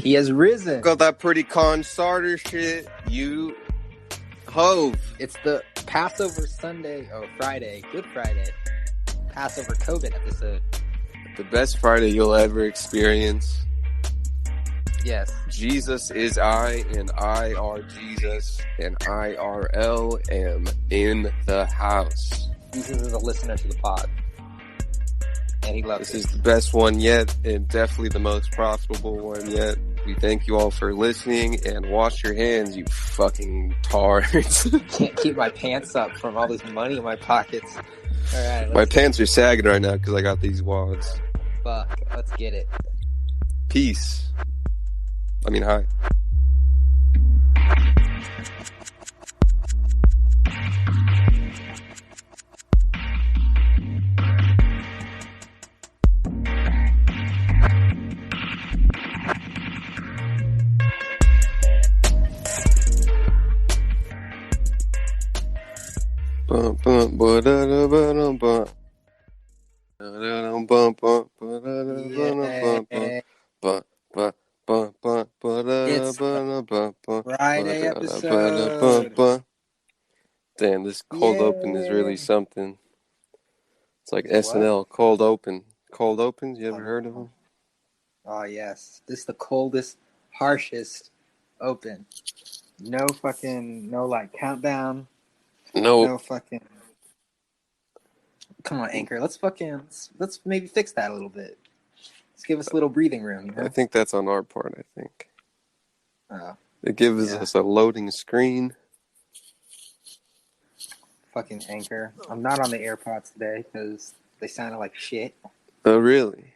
He has risen. Got that pretty con starter shit. You Hove. It's the Passover Sunday, Friday, Good Friday, Passover COVID episode. The best Friday you'll ever experience. Yes. Jesus is I, and I are Jesus, and IRL am in the house. Jesus is a listener to the pod. And he loves This it. is the best one yet, and definitely the most profitable one yet. We thank you all for listening, and wash your hands, you fucking tards. Can't keep my pants up from all this money in my pockets. All right. My pants are sagging right now because I got these wads. Fuck. Let's get it. Peace. I mean, hi. It's Friday episode. Damn, this cold open is really something. It's like SNL, cold open. Cold opens, you ever heard of them? Oh, yes. This is the coldest, harshest open. No like countdown. No fucking. Come on, Anchor. Let's maybe fix that a little bit. Let's give us a little breathing room, you know? I think that's on our part, I think. Oh. It gives us a loading screen. Fucking Anchor. I'm not on the AirPods today because they sounded like shit. Oh, really?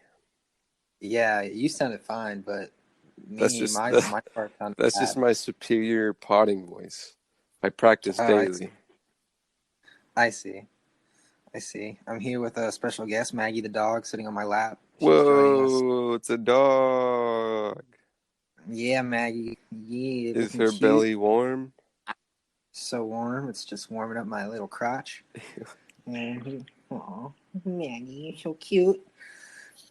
Yeah, you sounded fine, but my part sounded That's bad. just my superior potting voice. I practice daily. I see. I'm here with a special guest, Maggie the dog, sitting on my lap. She's Whoa, it's a dog. Yeah, Maggie. Yeah. Is her belly warm? So warm. It's just warming up my little crotch. Aw, Maggie, you're so cute.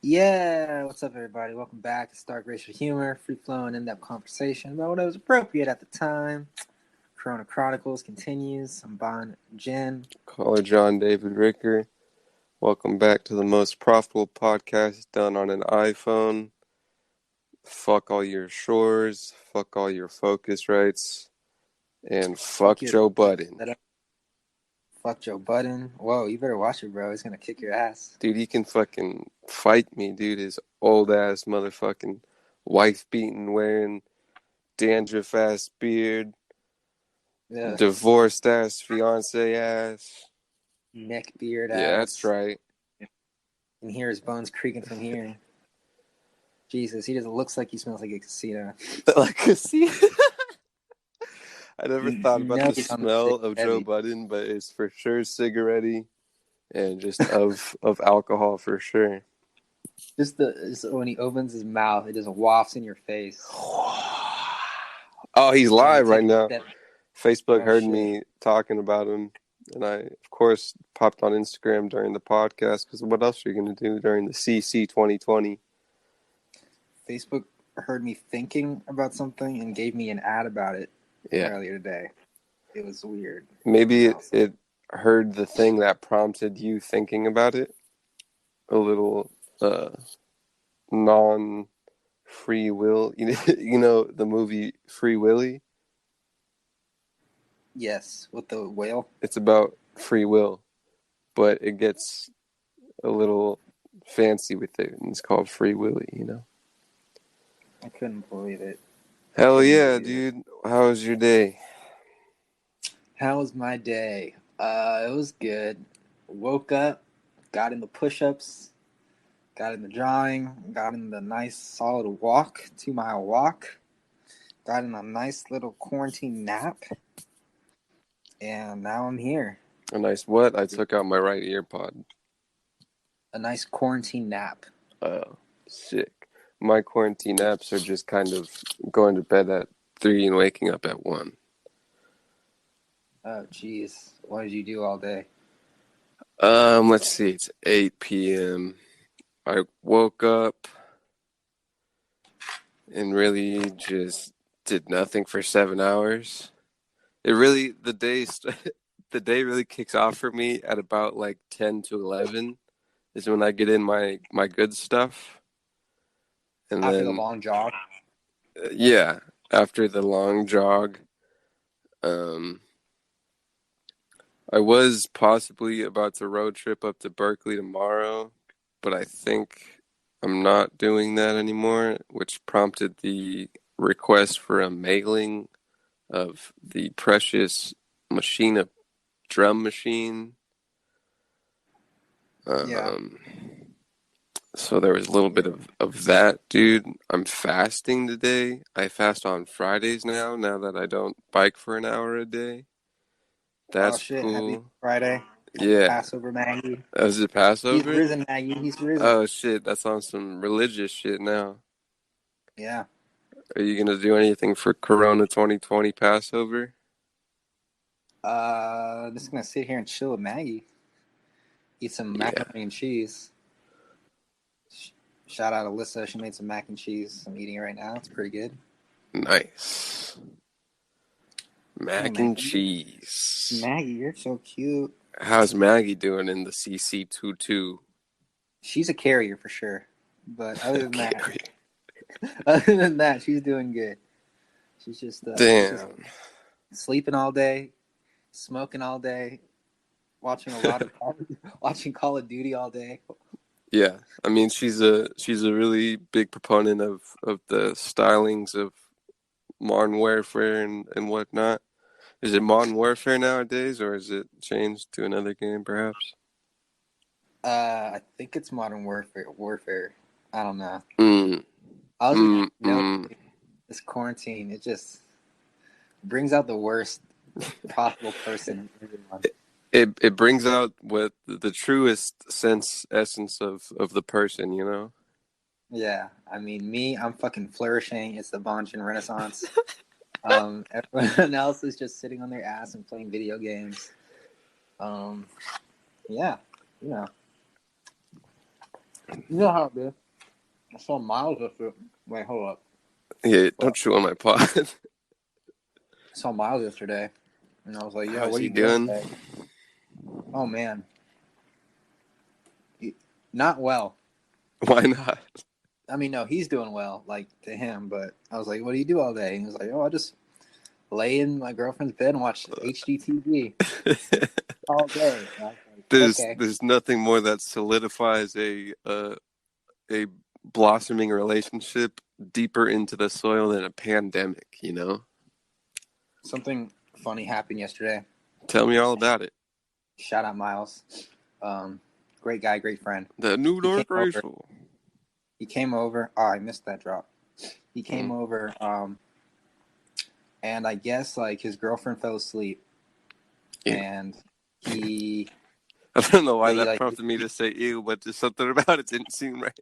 Yeah, what's up, everybody? Welcome back to Stark Racial Humor, free-flowing, in-depth conversation about what was appropriate at the time. Corona Chronicles continues. I'm Bon Jen. Caller John David Ricker. Welcome back to the most profitable podcast done on an iPhone. Fuck all your shores. Fuck all your Focusrites. And fuck Joe Budden. Fuck Joe Budden. Whoa, you better watch it, bro. He's gonna kick your ass. Dude, he can fucking fight me, dude. His old-ass motherfucking wife-beating, wearing dandruff-ass beard. Yeah. Divorced-ass fiance-ass. Neck beard ass. Yeah, that's right. You can hear his bones creaking from here. Jesus, he looks like he smells like a casino. Like a casino? I never thought about the smell of Joe Budden, but it's for sure cigarette-y and just of alcohol for sure. Just when he opens his mouth, it just wafts in your face. Oh, he's live right now. Facebook heard me talking about him, and I, of course, popped on Instagram during the podcast, because what else are you going to do during the CC 2020? Facebook heard me thinking about something and gave me an ad about it earlier today. It was weird. Maybe it heard the thing that prompted you thinking about it. A little non-free will. You know the movie Free Willy? Yes, with the whale. It's about free will, but it gets a little fancy with it, and it's called Free Willy, you know? I couldn't believe it. Hell yeah, dude. How was your day? How was my day? It was good. Woke up, got in the push-ups, got in the drawing, got in the nice solid walk, 2-mile walk, got in a nice little quarantine nap, and now I'm here. A nice what? I took out my right ear pod. A nice quarantine nap. Oh, sick. My quarantine naps are just kind of going to bed at 3 and waking up at 1. Oh, jeez. What did you do all day? Let's see. It's 8 p.m. I woke up, and really just did nothing for 7 hours. It really the day really kicks off for me at about like 10 to 11 is when I get in my good stuff, and After the then long jog. yeah, after the long jog, um, I was possibly about to road trip up to Berkeley tomorrow, but I think I'm not doing that anymore, which prompted the request for a mailing of the precious Machina drum machine. Yeah. Um, so there was a little bit of that, dude. I'm fasting today. I fast on Fridays now that I don't bike for an hour a day. Oh That's shit! Happy cool. Friday. Happy Yeah. Passover, Maggie. Is it He's Passover? risen, Maggie. He's risen. Oh shit, that's on some religious shit now. Yeah. Are you gonna do anything for Corona 2020 Passover? I'm just gonna sit here and chill with Maggie. Eat some Yeah, macaroni and cheese. Shout out Alyssa. She made some mac and cheese. I'm eating it right now. It's pretty good. nice. Yeah, Mac and Maggie. cheese. Maggie, you're so cute. How's Maggie doing in the CC22 She's a carrier for sure. But other than that, carrier? other than that, she's doing good. She's just Damn. sleeping all day, smoking all day, watching a lot of watching Call of Duty all day. Yeah, I mean she's a really big proponent of the stylings of Modern Warfare and whatnot. Is it Modern Warfare nowadays, or is it changed to another game, perhaps? I think it's Modern Warfare. Warfare. I don't know. Mm, I was just mm, no. mm. This quarantine, it just brings out the worst possible person in everyone. It brings out what the truest essence of the person, you know? Yeah, I mean, me, I'm fucking flourishing. It's the Bonjan Renaissance. Everyone else is just sitting on their ass and playing video games. Um, yeah, you know, you know how it is. I saw Miles yesterday. Wait, hold up. Yeah, Hold don't up. chew on my pod. I saw Miles yesterday, and I was like, "Yo, How's what are he you doing doing? today?" Oh man, not well. Why not? I mean, no, he's doing well, like to him. But I was like, "What do you do all day?" And he was like, "Oh, I just lay in my girlfriend's bed and watch HGTV all day." And I was like, "Okay, There's nothing more that solidifies a blossoming relationship deeper into the soil than a pandemic, you know? something funny happened yesterday." Tell me all about it. Shout out Miles, great guy, great friend. The New He came York over. Rifle. He came over. Oh, I missed that drop. He came Mm. over, and I guess like his girlfriend fell asleep, Ew. and he I don't know why they that like prompted me to say ew, but just something about it didn't seem right.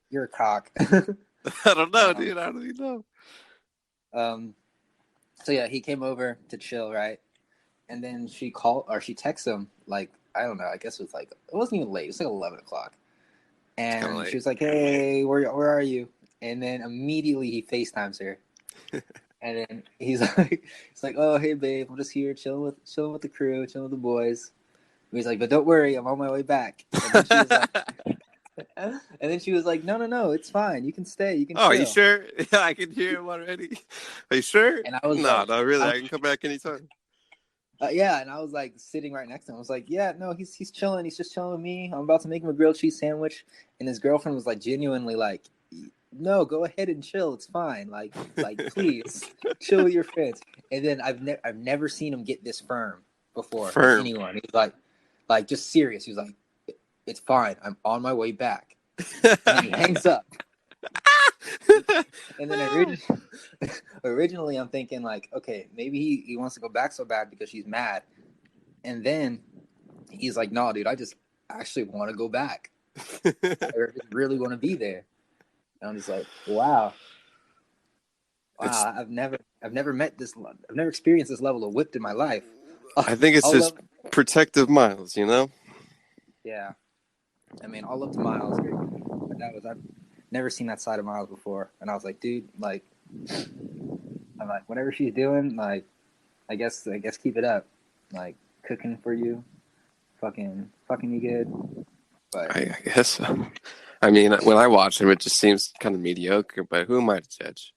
you're a cock. I don't know, um, dude. I don't even know. um, so yeah, he came over to chill, right? And then she called or she texted him like I don't know. I guess it was like it wasn't even late. It was like 11 o'clock, It's kind of and she late. was like, "Hey, where are you?" And then immediately he FaceTimes her, and then he's like, "Oh, hey, babe, I'm just here chilling with the crew, chilling with the boys." And he's like, "But don't worry, I'm on my way back." And then she was like, "No, no, no, it's fine. You can stay. You can Oh, you chill." sure? Yeah, I can hear him already. Are you sure? And I was No, like, not really. I'm, I can come back anytime. yeah. And I was like sitting right next to him. I was like, "Yeah, no, he's chilling. He's just chilling with me. I'm about to make him a grilled cheese sandwich." And his girlfriend was like, genuinely like, "No, go ahead and chill. It's fine. Like please chill with your friends." And then I've never seen him get this firm before with Firm. anyone. He's like just serious. He was like, "It's fine. I'm on my way back." And then he hangs up. And then originally I'm thinking like, okay, maybe he wants to go back so bad because she's mad. And then he's like, "No, dude, I just actually want to go back. I really want to be there." And I'm just like, wow, It's. wow. I've never met this. I've never experienced this level of whipped in my life. I think it's All just love, protective miles, you know. yeah. I mean, all love to Miles, great guy. But that was never seen that side of Miles before. And I was like, dude, like, I'm like, whatever she's doing, like, I guess keep it up. Like, cooking for you, fucking you good. But I guess so. I mean, when I watch him, it just seems kind of mediocre. But who am I to judge?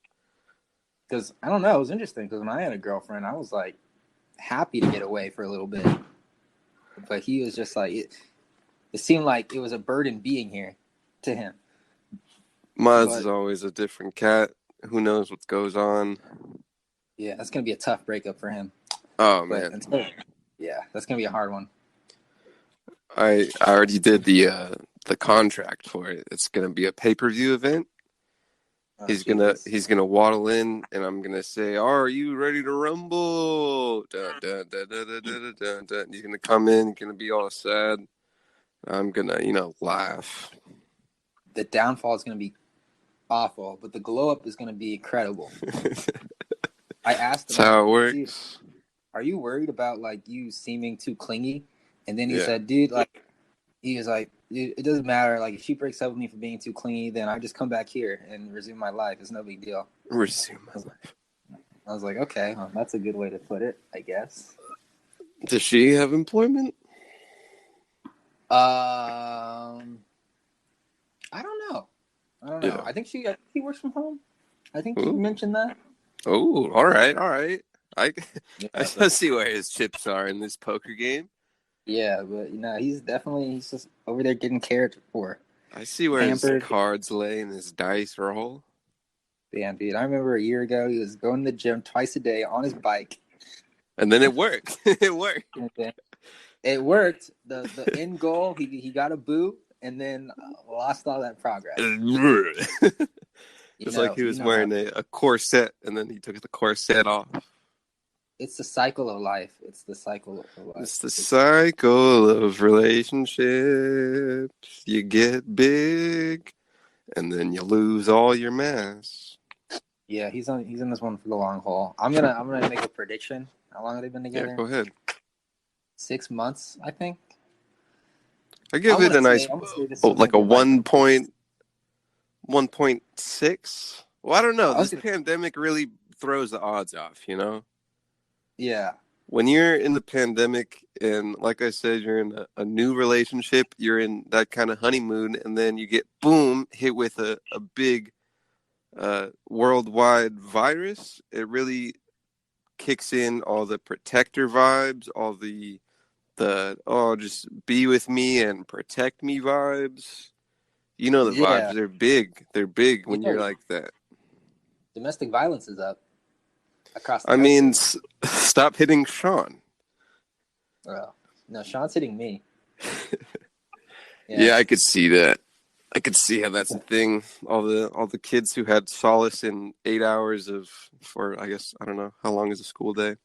because I don't know, it was interesting because when I had a girlfriend, I was like happy to get away for a little bit. But he was just like it seemed like it was a burden being here to him. Miles is But always a different cat. Who knows what goes on? yeah, that's gonna be a tough breakup for him. Oh But man, yeah, that's gonna be a hard one. I already did the contract for it. It's gonna be a pay-per-view event. Oh He's gonna Jesus. he's gonna waddle in, and I'm gonna say, "Are you ready to rumble?" Dun, dun, dun, dun, dun, dun, dun, dun. He's gonna come in, gonna be all sad. I'm gonna, laugh. The downfall is gonna be awful, but the glow up is gonna be incredible. That's I asked him, I was how it like, dude, works. are you worried about like you seeming too clingy? And then he Yeah, said, dude, like he was like, dude, it doesn't matter. Like if she breaks up with me for being too clingy, then I just come back here and resume my life. It's no big deal. resume my life. I was like, okay, well, that's a good way to put it, I guess. Does she have employment? I don't know. I don't know. Yeah. I think she works from home. I think he Ooh. mentioned that. Oh, all right, all right. I I Yeah, but see where his chips are in this poker game. he's just over there getting cared for, I see where his pampered. cards lay and his dice roll. Damn, dude. I remember a year ago he was going to the gym twice a day on his bike. And then it worked. It worked. And then it worked. The end goal, he got a boot and then lost all that progress. It's like he You was know how wearing a corset and then he took the corset off. it's the cycle of life. It's the cycle of life. It's the cycle of relationships. You get big and then you lose all your mass. Yeah, he's in this one for the long haul. I'm gonna make a prediction. How long have they been Yeah, together? go ahead. 6 months, I think. I give it a nice, I'm gonna say this one's gonna like a be like 1.6. Well, I don't know. I was This gonna pandemic really throws the odds off, yeah. When you're in the pandemic and, like I said, you're in a new relationship, you're in that kind of honeymoon, and then you get, boom, hit with a big worldwide virus. It really kicks in all the protector vibes, all oh, just be with me and protect me vibes. You know the vibes. Yeah. They're big. They're big You when you're know, like that. domestic violence is up across the I mean, country. stop hitting Sean. Oh. No, Sean's hitting me. Yeah. Yeah, I could see that. I could see how that's a thing. All the kids who had solace in 8 hours for I guess I don't know how long is a school day.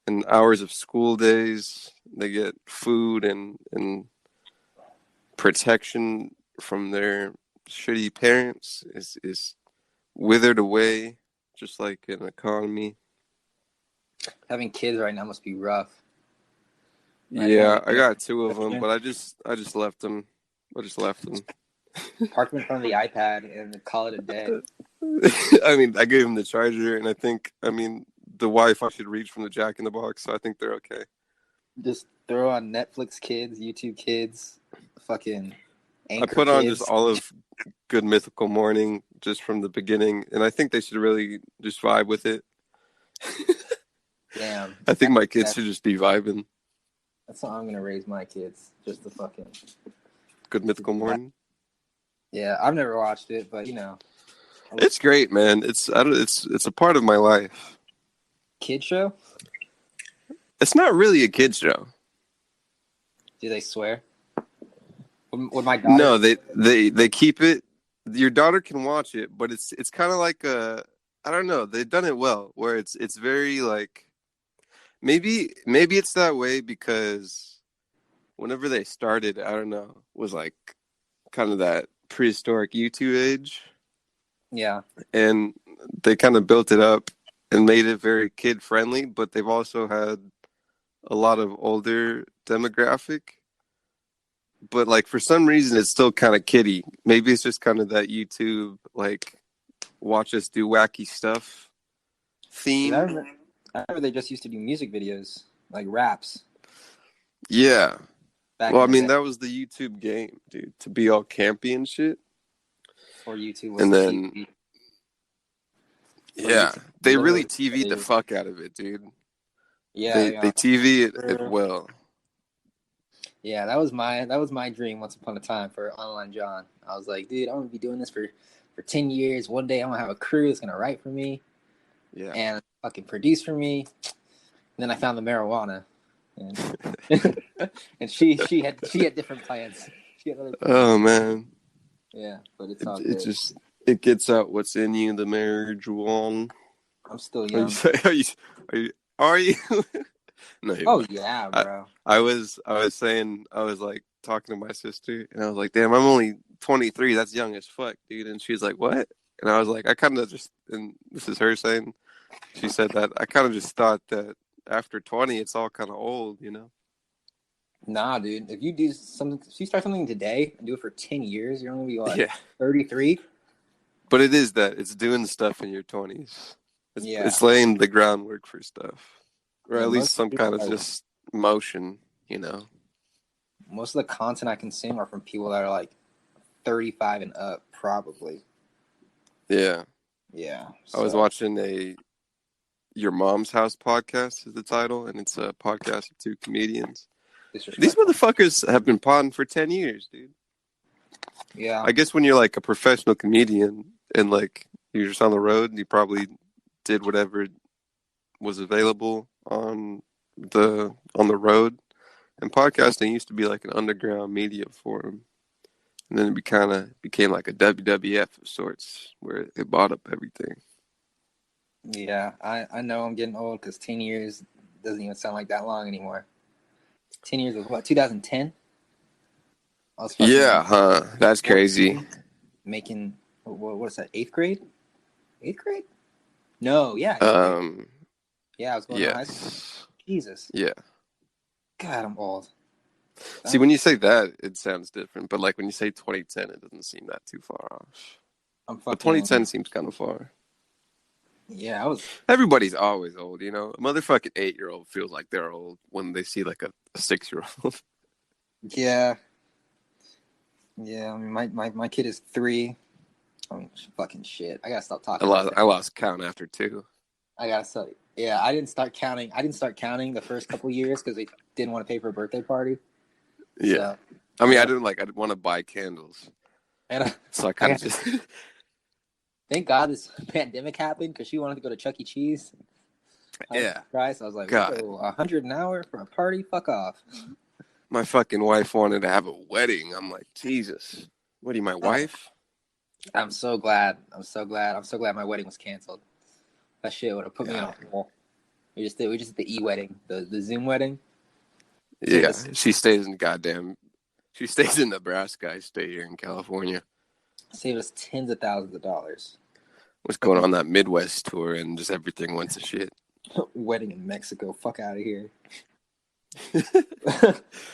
In hours of school days, they get food and protection from their shitty parents is withered away, just like an economy. Having kids right now must be rough. Like Yeah, going, I got two of them, to but I just left them. I just left them. park them in front of the iPad and call it a day. I mean, I gave him the charger, and I mean, the Wi-Fi should reach from the jack in the box, so I think they're okay. Just throw on Netflix Kids, YouTube Kids, fucking I Anchor put on just Kids. all of Good Mythical Morning just from the beginning, and I think they should really just vibe with it. Damn. I think my kids should just be vibing. That's how I'm gonna raise my kids. Just to fucking. Good Mythical Morning. Yeah, I've never watched it, but It's great, man. It's a part of my life. kid show. It's not really a kids show. Do they swear? Would my daughter? No, they keep it. Your daughter can watch it, but it's kind of like I don't know. They've done it well, where it's very like maybe it's that way because whenever they started, I don't know, was like kind of that prehistoric YouTube age, Yeah. and they kind of built it up and made it very kid friendly, but they've also had a lot of older demographic. but like for some reason it's still kind of kiddie. Maybe it's just kind of that YouTube like watch us do wacky stuff Because theme. I remember they just used to do music videos, like raps, Yeah. back Well, in I the mean day. that was the YouTube game, dude, to be all campy and shit. Before YouTube was And then TV. Before yeah, YouTube they really literally TV'd the played. fuck out of it, dude. Yeah, They yeah. TV it well. Yeah, that was my dream once upon a time for Online John. I was like, dude, I'm gonna be doing this for 10 years. One day I'm gonna have a crew that's gonna write for me Yeah. and fucking produce for me. And then I found the marijuana, and and she had different plans. She had other plans. Oh man, Yeah, but it's all it good. just it gets out what's in you. The marriage one. I'm still Are you young. are you are you? No, you're Oh not. yeah, I bro. I was saying I was like talking to my sister and I was like, damn, I'm only 23. That's young as fuck, dude. And she's like, what? And I was like, I kind of just, and this is her saying, she said that I kind of just thought that after 20, it's all kind of old, you know? Nah, dude. If you do something, if you start something today and do it for 10 years, you're gonna be what, Yeah. 33? But it is that it's doing stuff in your 20s. Yeah, It's laying the groundwork for stuff, or yeah. at least Most some people kind of are just motion, you know? most of the content I consume are from people that are like 35 and up, probably. Yeah. Yeah. I was So watching a Your Mom's House podcast is the title, and it's a podcast of two comedians. These disrespectful. motherfuckers have been podding for 10 years, dude. Yeah. I guess when you're like a professional comedian and like you're just on the road, you probably did whatever was available on the road. And podcasting used to be like an underground media forum. And then it kind of became like a WWF of sorts, where it bought up everything. Yeah. I know I'm getting old because 10 years doesn't even sound like that long anymore. 10 years of what? 2010? I was fucking Yeah, huh? That's crazy. 14, making, what's that, eighth grade? Eighth grade? No, yeah, eighth grade. Um, Yeah, I was going to high school. yes. Jesus. Yeah. God, I'm old. See, when you say that, it sounds different. But like when you say 2010, it doesn't seem that too far off. I'm But fucking, 2010 seems kind of far. yeah, I was, Everybody's always old, you know? A motherfucking 8-year-old feels like they're old when they see like a 6-year-old. yeah. Yeah, I mean, my kid is 3. I mean, fucking shit. I gotta stop I talking about lost, that. I lost count after 2. I gotta start. Yeah, I didn't start counting. I didn't start counting the first couple of years because they didn't want to pay for a birthday party. Yeah. So I I mean, gotta. I didn't want to buy candles. I gotta. So I I kind of gotta just, thank God this pandemic happened because she wanted to go to Chuck E. Cheese. yeah. Christ, I was like, God, whoa, 100 an hour for a party? Fuck off. my fucking wife wanted to have a wedding. I'm like, Jesus. What are you, my wife? I'm so glad. I'm so glad. I'm so glad my wedding was canceled. That shit would have put me in Yeah. a hole. We just did the e-wedding, the Zoom wedding. Saved Yeah. us She stays in Nebraska. I stay here in California. saved us tens of thousands of dollars. Was going Fucking on that Midwest tour and just everything went to shit. wedding in Mexico. Fuck out of here.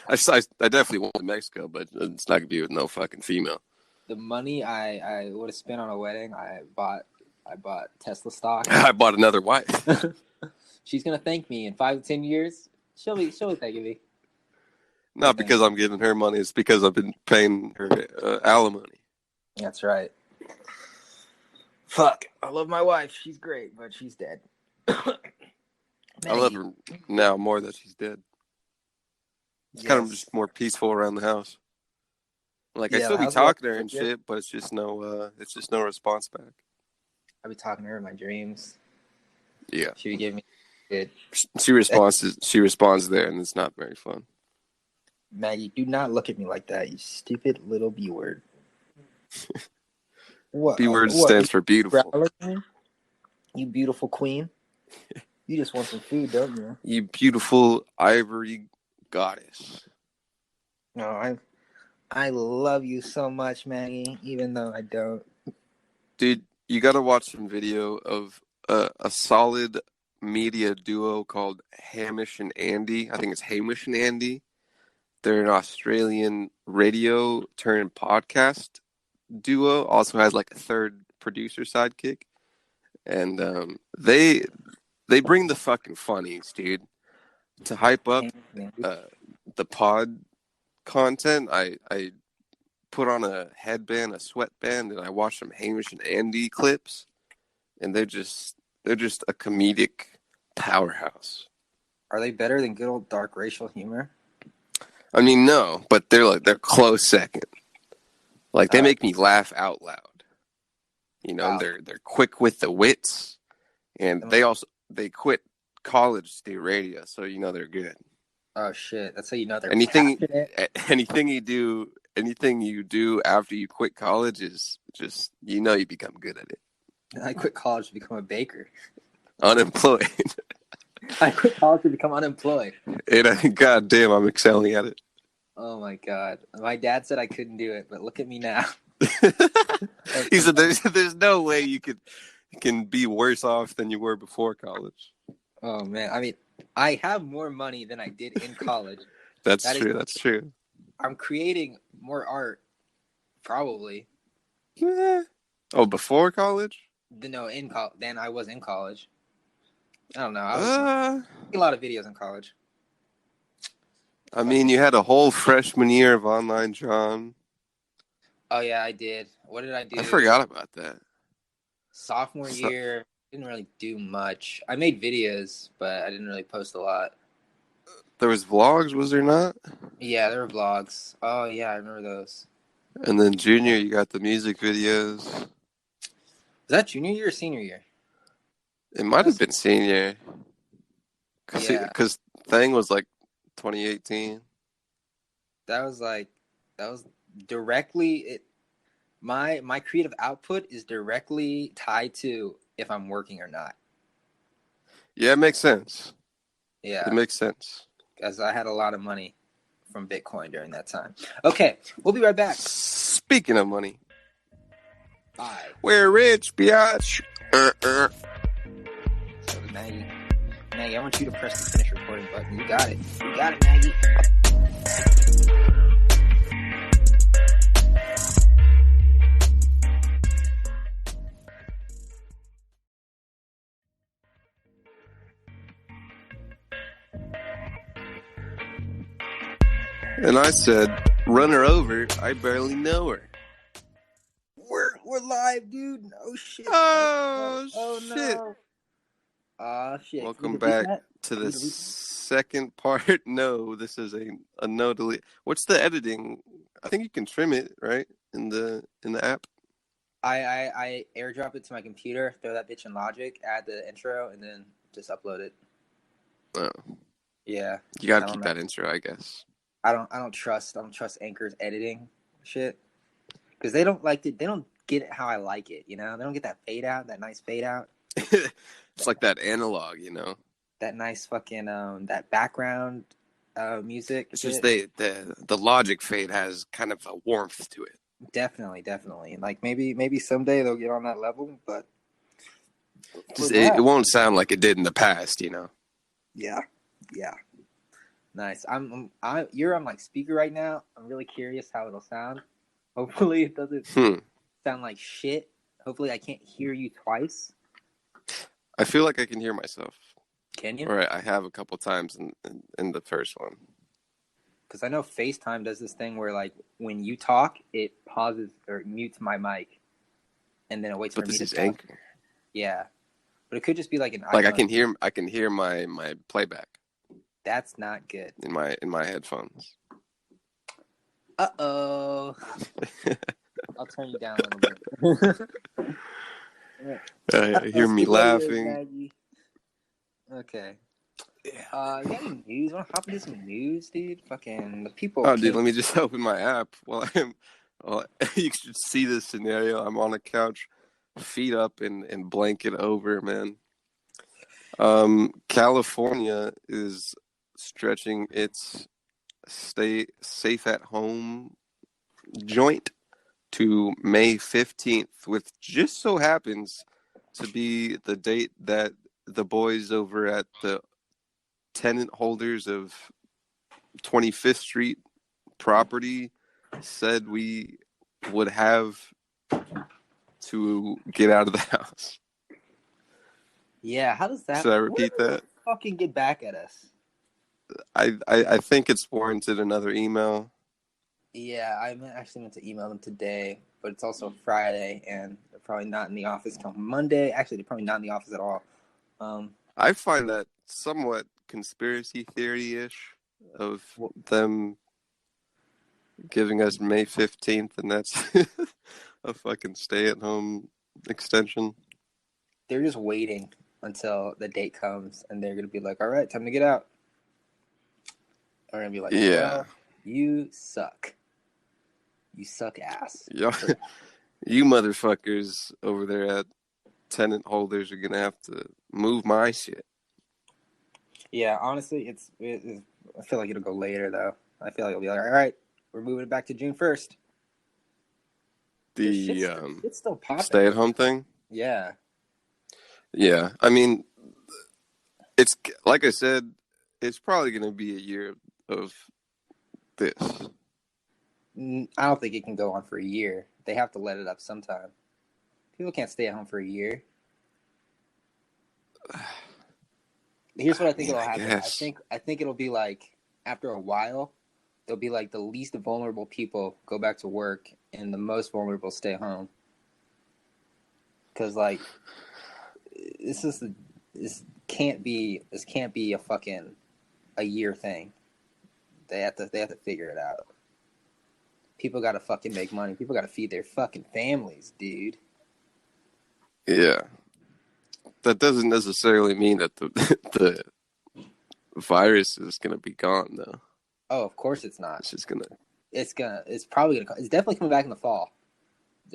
I definitely want to Mexico, but it's not gonna be with no fucking female. The money I would have spent on a wedding, I bought Tesla stock. I bought another wife. She's gonna thank me in 5 to 10 years. She'll be thanking me. Not because I'm giving her money; it's because I've been paying her alimony. That's right. Fuck. I love my wife. She's great, but she's dead. I love her now more that she's dead. It's kind of just more peaceful around the house. Like I Yeah, the still be house is talking to her and legit. shit, but it's just no response back. I be talking to her in my dreams. Yeah, She would give me good. she responds there, and it's not very fun. Maggie, do not look at me like that, you stupid little B word. What? B word What? stands for beautiful. You beautiful queen. You just want some food, don't you? You beautiful ivory goddess. No, I love you so much, Maggie, even though I don't. Dude, you got to watch some video of a solid media duo called Hamish and Andy. I think it's Hamish and Andy. They're an Australian radio turned podcast duo. Also has like a third producer sidekick, and they bring the fucking funnies, dude. To hype up uh, the pod content, I put on a headband, a sweatband, and I watch some Hamish and Andy clips, and they're just a comedic powerhouse. Are they better than good old dark racial humor? I mean, no, but they're close second. Like they Uh, make me laugh out loud. You know, wow. they're quick with the wits, and they quit college to do radio, so you know they're good. Oh shit! That's how you know they're Anything passionate. anything you do after you quit college is just you know you become good at it. I quit college to become a baker. Unemployed. I quit college to become unemployed. God damn, I'm excelling at it. Oh my god! My dad said I couldn't do it, but look at me now. He said there's no way you can be worse off than you were before college. Oh man! I mean, I have more money than I did in college. That's That is, true. That's true. I'm creating more art, probably. Yeah. Oh, before college? No, in college than I was in college. I don't know. I was Uh, a lot of videos in college. I mean, you had a whole freshman year of online John. Oh yeah, I did. What did I do? I forgot about that. Sophomore So, year, didn't really do much. I made videos, but I didn't really post a lot. there was vlogs, was there not? Yeah, there were vlogs. Oh yeah, I remember those. And then junior, you got the music videos. Was that junior year or senior year? It might have been senior. Yeah, Because Thing was like 2018. that was directly it. My creative output is directly tied to if I'm working or not. Yeah, it makes sense. It Yeah, makes sense. as I had a lot of money from Bitcoin during that time. Okay, we'll be right back. Speaking of money, Bye. we're rich, biatch. So Maggie, I want you to press the finish recording button. You got it. You got it, Maggie. And I said, run her over. I barely know her. We're live, dude. Oh shit. Oh, shit. No. Ah shit. Welcome back to the second part. No, this is a no delete. What's the editing? I think you can trim it, right? In the app. I airdrop it to my computer, throw that bitch in Logic, add the intro, and then just upload it. Oh. Yeah. You gotta keep that intro, I guess. I don't trust Anchor's editing shit. Because they don't get it how I like it, you know? They don't get that fade out, that nice fade out. It's like that analog, you know. That nice fucking that background music. It's just the Logic fade has kind of a warmth to it. Definitely. Like maybe someday they'll get on that level, but it won't sound like it did in the past, you know. Yeah. Nice. You're on like speaker right now. I'm really curious how it'll sound. Hopefully it doesn't sound like shit. Hopefully I can't hear you twice. I feel like I can hear myself. Can you? Right, I have a couple times in the first one. Because I know FaceTime does this thing where, like, when you talk, it pauses or mutes my mic, and then it waits for me to talk. But this is Anchor. Yeah, but it could just be like an. Like iPhone. I can hear my playback. That's not good. In my headphones. Uh-oh. I'll turn you down a little bit. Hear me laughing. Okay. Yeah. You got any news? Want to hop into some news, dude? Fucking the people. Oh, dude, let me just open my app. Well, you should see this scenario. I'm on a couch, feet up and blanket over, man. California is stretching its stay safe at home joint to May 15th, which just so happens to be the date that the boys over at the tenant holders of 25th Street property said we would have to get out of the house. Yeah, how does that? Should I When repeat does it that? fucking get back at us? I think it's warranted another email. Yeah, actually meant to email them today, but it's also Friday, and they're probably not in the office till Monday. Actually, they're probably not in the office at all. I find that somewhat conspiracy theory-ish of them giving us May 15th, and that's a fucking stay-at-home extension. They're just waiting until the date comes, and they're gonna be like, "All right, time to get out." They're gonna be like, Yeah. "Well, you suck. You suck ass." Yeah. You motherfuckers over there at tenant holders are gonna have to move my shit. Yeah, honestly, I feel like it'll go later though. I feel like it'll be like, "All right, we're moving it back to June 1st." The It's still popping. stay-at-home thing. Yeah. Yeah, I mean, it's like I said, it's probably gonna be a year of this. I don't think it can go on for a year. They have to let it up sometime. People can't stay at home for a year. Here's what I think it'll happen. Guess. I think it'll be like after a while, they'll be like the least vulnerable people go back to work and the most vulnerable stay home. Because like this can't be a fucking a year thing. They have to figure it out. People gotta fucking make money. People gotta feed their fucking families, dude. Yeah, that doesn't necessarily mean that the the virus is gonna be gone though. Oh, of course it's not. It's just gonna. It's probably gonna. It's definitely coming back in the fall.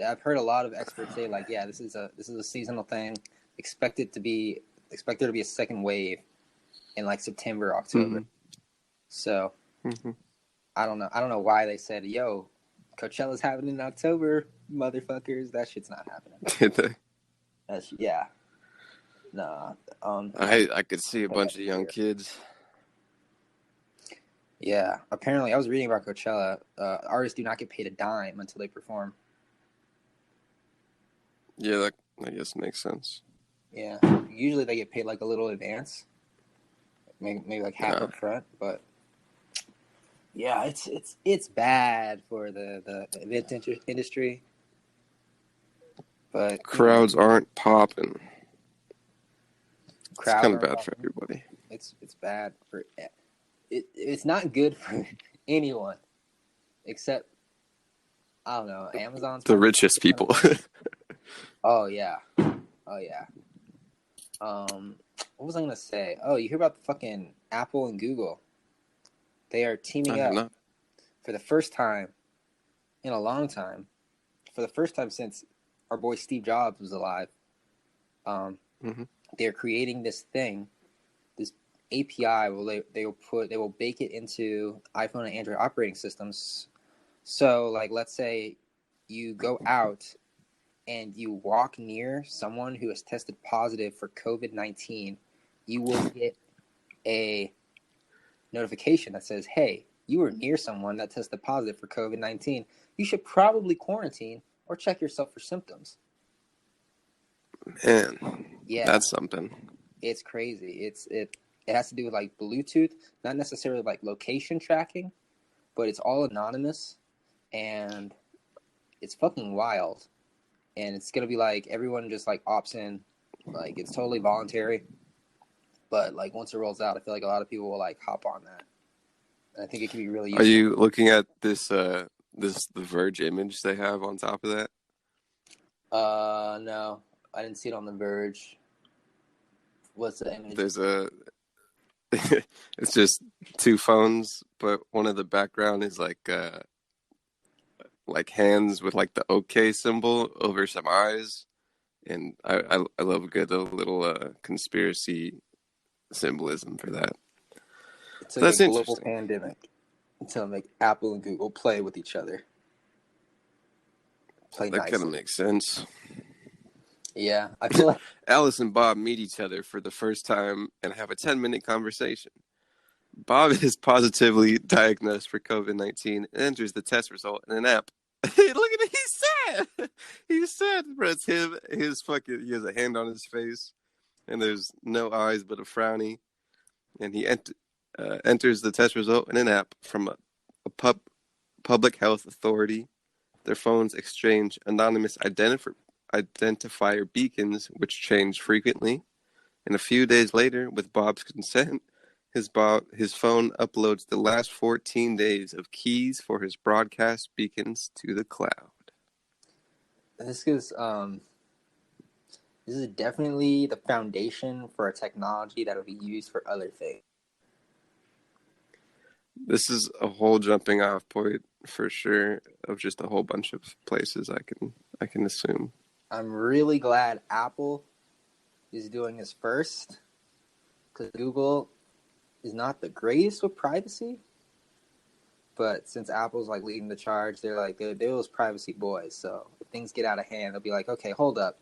I've heard a lot of experts say like, yeah, this is a seasonal thing. Expect there to be a second wave in like September, October. Mm-hmm. So Mm-hmm. I don't know why they said, yo, Coachella's happening in October, motherfuckers. That shit's not happening. Did they? Yeah. Nah. I could see a bunch of young kids. Yeah. Apparently, I was reading about Coachella. Artists do not get paid a dime until they perform. Yeah, that I guess makes sense. Yeah. Usually they get paid like a little advance, maybe like half up front, but yeah, it's bad for the event industry. But Crowds aren't popping. It's kind of bad popping. for everybody. It's bad for it's not good for anyone except I don't know, Amazon's The richest people. Oh yeah. What was I gonna say? Oh, you hear about the fucking Apple and Google? They are teaming up for the first time in a long time. For the first time since our boy Steve Jobs was alive. They're creating this thing, this API. They will bake it into iPhone and Android operating systems. So, like, let's say you go out and you walk near someone who has tested positive for COVID-19, you will get a notification that says, "Hey, you were near someone that tested positive for COVID-19. You should probably quarantine or check yourself for symptoms." Man, yeah, that's something. It's crazy. It has to do with like Bluetooth, not necessarily like location tracking, but it's all anonymous, and it's fucking wild. And it's gonna be like everyone just like opts in, like it's totally voluntary. But like once it rolls out, I feel like a lot of people will like hop on that. And I think it can be really useful. Are you looking at this the Verge image they have on top of that? No, I didn't see it on the Verge. What's the image? There's it's just two phones, but one of the background is like hands with like the OK symbol over some eyes, and I love a good little conspiracy symbolism for that. It's like a global pandemic to make Apple and Google play with each other. That kind of makes sense. Yeah, I feel like Alice and Bob meet each other for the first time and have a 10-minute conversation. Bob is positively diagnosed for COVID-19 and enters the test result in an app. Hey, look at it. He's sad. He's sad, bro. It's him. He has a hand on his face, and there's no eyes but a frowny. And he enters the test result in an app from a public health authority. Their phones exchange anonymous identifier beacons, which change frequently. And a few days later, with Bob's consent, his phone uploads the last 14 days of keys for his broadcast beacons to the cloud. This is definitely the foundation for a technology that will be used for other things. This is a whole jumping off point for sure of just a whole bunch of places I can assume. I'm really glad Apple is doing this first, because Google is not the greatest with privacy. But since Apple's like leading the charge, they're those privacy boys. So if things get out of hand, they'll be like, okay, hold up.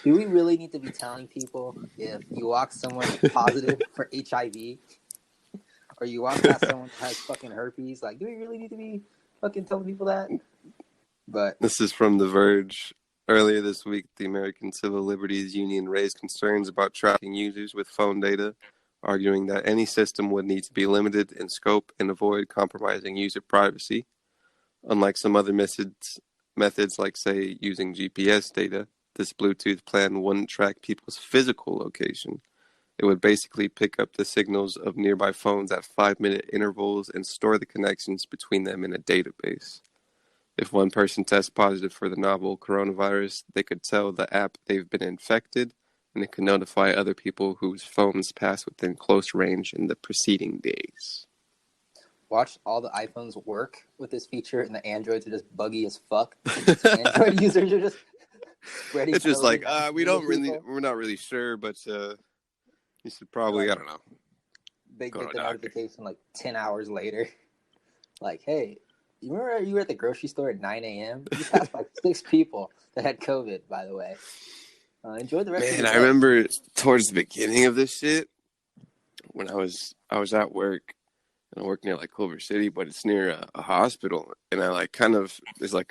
Do we really need to be telling people if you walk someone positive for HIV, or you walk past someone who has fucking herpes? Like, do we really need to be fucking telling people that? But this is from The Verge. Earlier this week, the American Civil Liberties Union raised concerns about tracking users with phone data, arguing that any system would need to be limited in scope and avoid compromising user privacy. Unlike some other methods like, say, using GPS data, this Bluetooth plan wouldn't track people's physical location. It would basically pick up the signals of nearby phones at 5-minute intervals and store the connections between them in a database. If one person tests positive for the novel coronavirus, they could tell the app they've been infected, and it could notify other people whose phones passed within close range in the preceding days. watch all the iPhones work with this feature, and the Androids are just buggy as fuck. So Android users are just spreading. It's just like we're not really sure, but you should probably, I don't know. They get the notification like 10 hours later. Like, hey, you remember you were at the grocery store at 9 a.m.? You passed by 6 people that had COVID, by the way. Enjoy the rest of your day. I remember towards the beginning of this shit, when I was at work, and I work near like Culver City, but it's near a hospital, and I like kind of there's a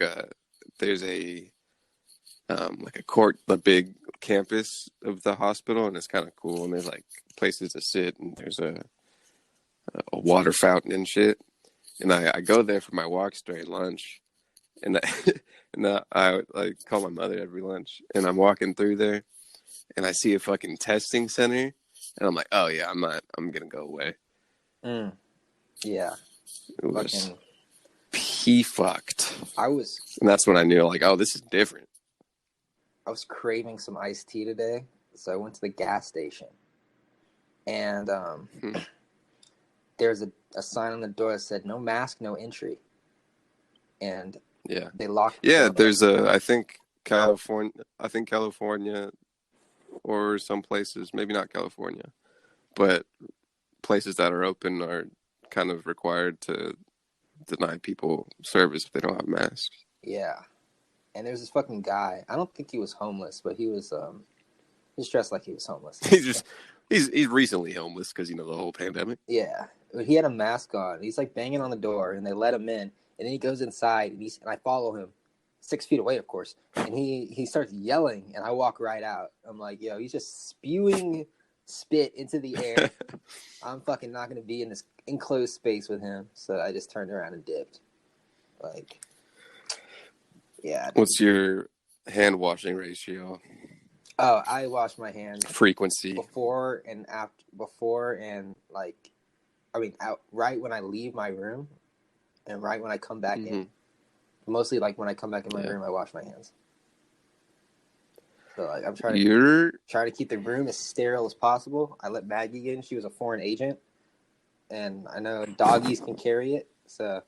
big campus of the hospital, and it's kind of cool, and there's like places to sit, and there's a water fountain and shit. And I go there for my walks during lunch, and I like call my mother every lunch, and I'm walking through there, and I see a fucking testing center, and I'm like, oh yeah, I'm gonna go away. Yeah, it was fucked. And that's when I knew, like, oh, this is different. I was craving some iced tea today, so I went to the gas station, and there's a sign on the door that said "No mask, no entry," and they locked. There's I think California, or some places, maybe not California, but places that are open are kind of required to deny people service if they don't have masks. Yeah. And there's this fucking guy. I don't think he was homeless, but he was dressed like he was homeless. He's recently homeless because, the whole pandemic. Yeah. He had a mask on. He's like banging on the door, and they let him in. And then he goes inside, and I follow him 6 feet away, of course. And he starts yelling, and I walk right out. I'm like, yo, he's just spewing spit into the air. I'm fucking not going to be in this enclosed space with him. So I just turned around and dipped. Like... Yeah. What's your hand washing ratio? Oh, I wash my hands frequency before and right when I leave my room, and right when I come back in. Mostly like when I come back in my room, I wash my hands. So like I'm trying to keep the room as sterile as possible. I let Maggie in; she was a foreign agent, and I know doggies can carry it, so.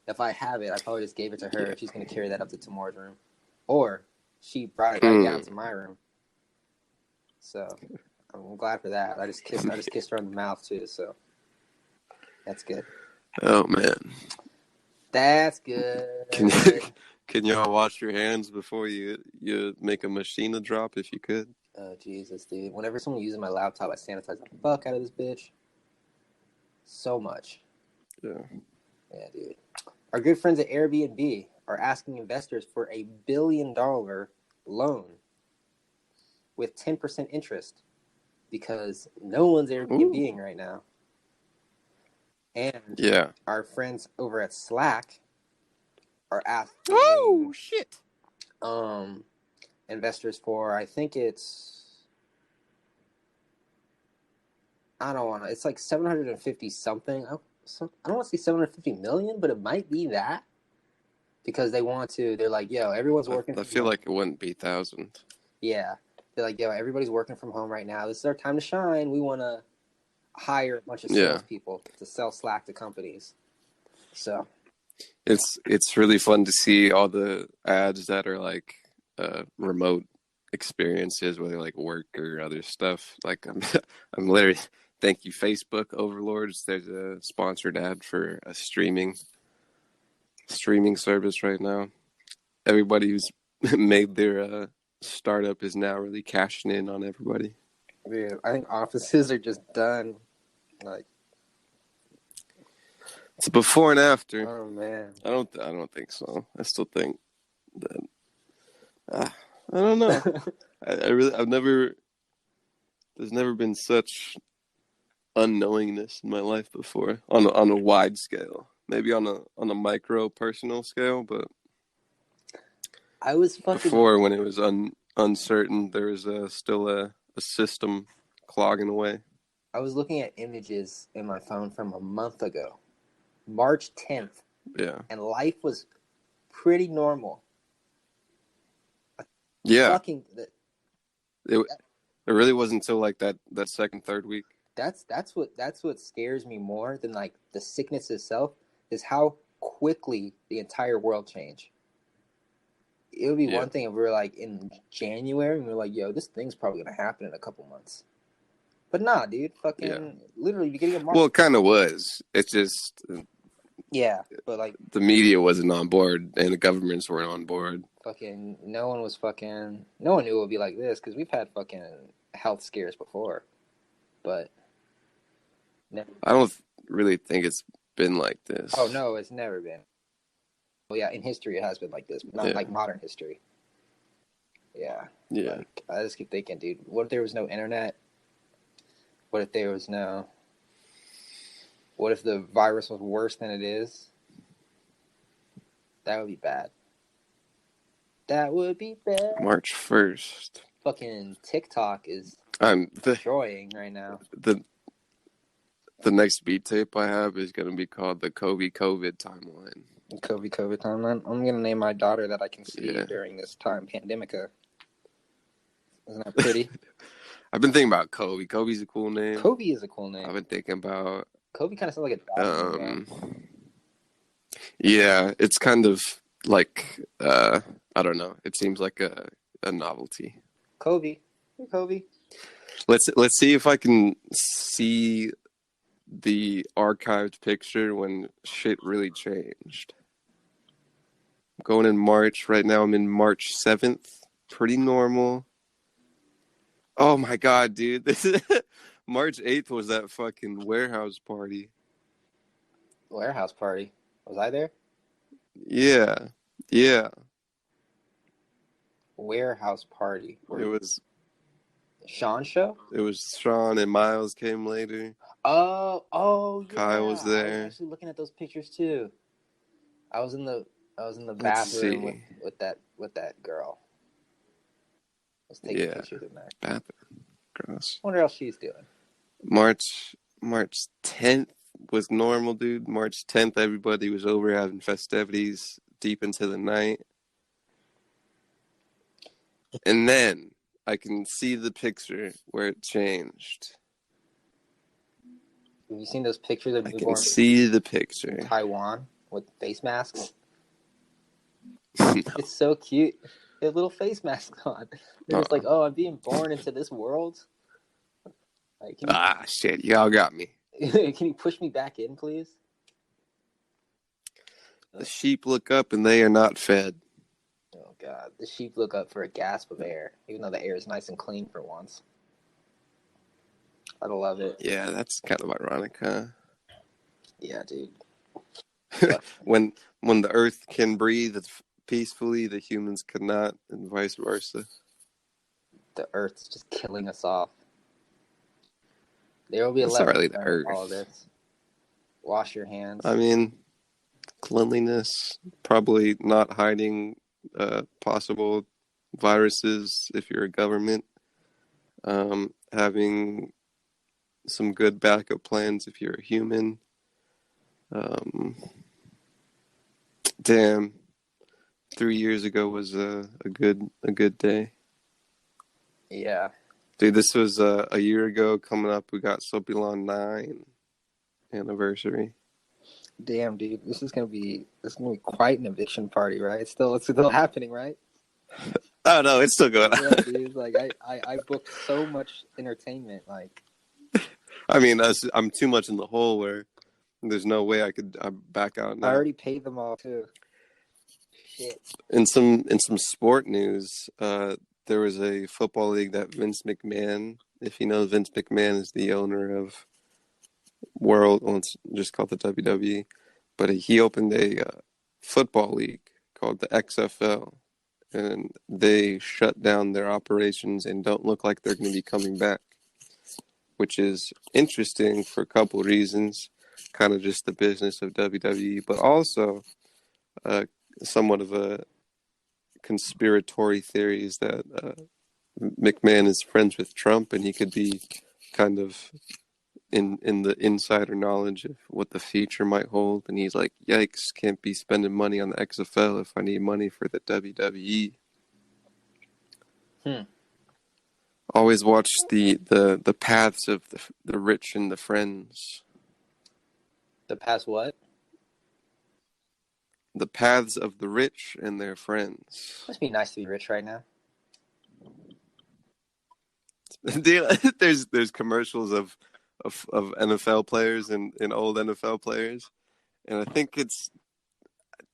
If I have it, I probably just gave it to her. She's going to carry that up to Tamar's room. Or she brought it right down to my room. So I'm glad for that. I just kissed her on the mouth too, so that's good. Oh man. That's good. Can y'all wash your hands before you make a machina drop if you could? Oh Jesus, dude. Whenever someone uses my laptop, I sanitize the fuck out of this bitch. So much. Yeah. Yeah, dude. Our good friends at Airbnb are asking investors for a $1 billion loan with 10% interest because no one's Ooh. Airbnb-ing right now. And Yeah. our friends over at Slack are Oh asking shit. investors for, I think I don't want to, it's like 750 something. I don't want to say 750 million, but it might be that because they're like, yo, everyone's working I from feel home. like it wouldn't be 1,000. Yeah. They're like, yo, everybody's working from home right now. This is our time to shine. We want to hire a bunch of Yeah. salespeople to sell Slack to companies. So It's really fun to see all the ads that are like remote experiences, whether like work or other stuff. Like I'm literally thank you Facebook overlords. There's a sponsored ad for a streaming service right now. Everybody who's made their startup is now really cashing in on everybody. dude, I think offices are just done. Like, It's a before and after. oh man. I don't think so. I still think that I don't know. I've never. There's never been such unknowingness in my life before on a wide scale. Maybe on a micro personal scale, but I was fucking before when it was uncertain, there was still a system clogging away. I was looking at images in my phone from a month ago, March 10th, Yeah, and life was pretty normal. yeah. Fucking It it really wasn't until like that second third week. that's what scares me more than like the sickness itself is how quickly the entire world changed. It would be Yeah. one thing if we were like in January and we are like, yo, this thing's probably gonna happen in a couple months. But nah, dude, Yeah. fucking literally beginning of March. Well, it kind of was. It's just Yeah, but like the media wasn't on board and the governments weren't on board. fucking no one knew it would be like this because we've had fucking health scares before, but never. I don't really think it's been like this. Oh no, it's never been. Well, yeah, in history it has been like this, but not Yeah. like modern history. Yeah, Yeah. like I just keep thinking, dude, what if there was no internet? What if there was no? What if the virus was worse than it is? That would be bad. That would be bad. March 1st. Fucking TikTok is I'm destroying right now. the the next beat tape I have is gonna be called the Kobe COVID timeline. COVID timeline. I'm gonna name my daughter that I can see Yeah. during this time, Pandemica. Isn't that pretty? I've been thinking about Kobe. Kobe's a cool name. Kobe is a cool name. I've been thinking about Kobe kind of sounds like a dog name, yeah, it's kind of like I don't know. It seems like a novelty. Kobe. Hey, Kobe. Let's see if I can see the archived picture when shit really changed. I'm going in March. Right now I'm in March 7th. Pretty normal. Oh my god, dude. This is March 8th was that fucking warehouse party. Warehouse party. Was I there? Yeah. Yeah. Warehouse party. It was Sean show? Sean and Miles came later. Oh yeah. Kyle was there. I was actually looking at those pictures too. I was in the Let's bathroom see. with that girl. I was taking pictures in there. Bathroom. Gross. I wonder how she's doing. March 10th was normal, dude. March 10th, everybody was over having festivities deep into the night. And then I can see the picture where it changed. Have you seen those pictures of I can newborns see the in picture. Taiwan with face masks? No. It's so cute. They have little face masks on. They're just like, oh, I'm being born into this world. Like, Shit, y'all got me. can you push me back in, please? The sheep look up and they are not fed. Oh god, the sheep look up for a gasp of air, even though the air is nice and clean for once. I love it. Yeah, that's kind of ironic, huh? Yeah, dude. when the Earth can breathe peacefully, the humans could not, and vice versa. The Earth's just killing us off. There will be a That's not lesson really the learned in all of Earth. this. Wash your I hands. mean, cleanliness, probably not hiding possible viruses if you're a government. Having some good backup plans if you're a human. Damn, 3 years ago was a good day. Yeah. Dude, this was a year ago. Coming up, we got Sopilon 9 anniversary. Damn, dude. This is gonna be quite an eviction party, right? It's still happening, right? Oh no, it's still going Yeah, on. dude. Like I booked so much entertainment. Like I mean, I'm too much in the hole where there's no way I back out I now. already paid them all too. Shit. In some sport news, there was a football league that Vince McMahon, if you know, Vince McMahon is the owner of well, it's just called the WWE, but he opened a football league called the XFL, and they shut down their operations and don't look like they're going to be coming back, which is interesting for a couple of reasons. Kind of just the business of WWE, but also somewhat of a conspiratory theories that McMahon is friends with Trump and he could be kind of in the insider knowledge of what the future might hold. And he's like, yikes, can't be spending money on the XFL if I need money for the WWE. Always watch the paths of the rich and the friends. The past what? The paths of the rich and their friends. Must be nice to be rich right now. Dude, there's commercials of NFL players and old NFL players, and I think it's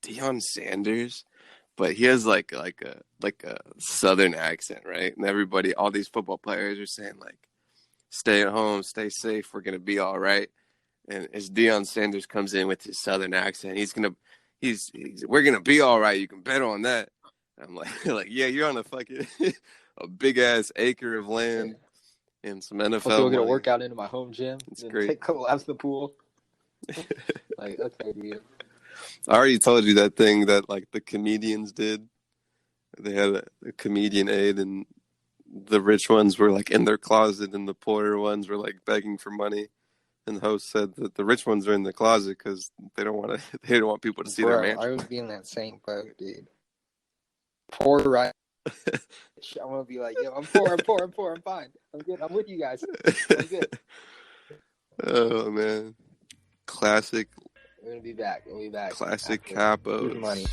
Deion Sanders, but he has like a southern accent, right? And everybody, all these football players are saying like, "Stay at home, stay safe, we're gonna be all right." And as Deion Sanders comes in with his southern accent, he's we're gonna be all right. You can bet on that. I'm like like yeah, you're on a fucking a big ass acre of land and some I'll NFL go get a money. workout into my home gym. It's And great. take a couple laps in the pool. Like, okay, dude. I already told you that thing that like the comedians did. They had a comedian aid, and the rich ones were like in their closet, and the poorer ones were like begging for money. And the host said that the rich ones are in the closet because they don't want to. They don't want people to see their Bro, mansion. I would be in that same boat, dude. Poor right. I want to be like, yo, I'm poor, I'm fine. I'm good. I'm with you guys. I'm good. Oh man, classic. We're gonna be back. We'll be back. Classic after capos. money.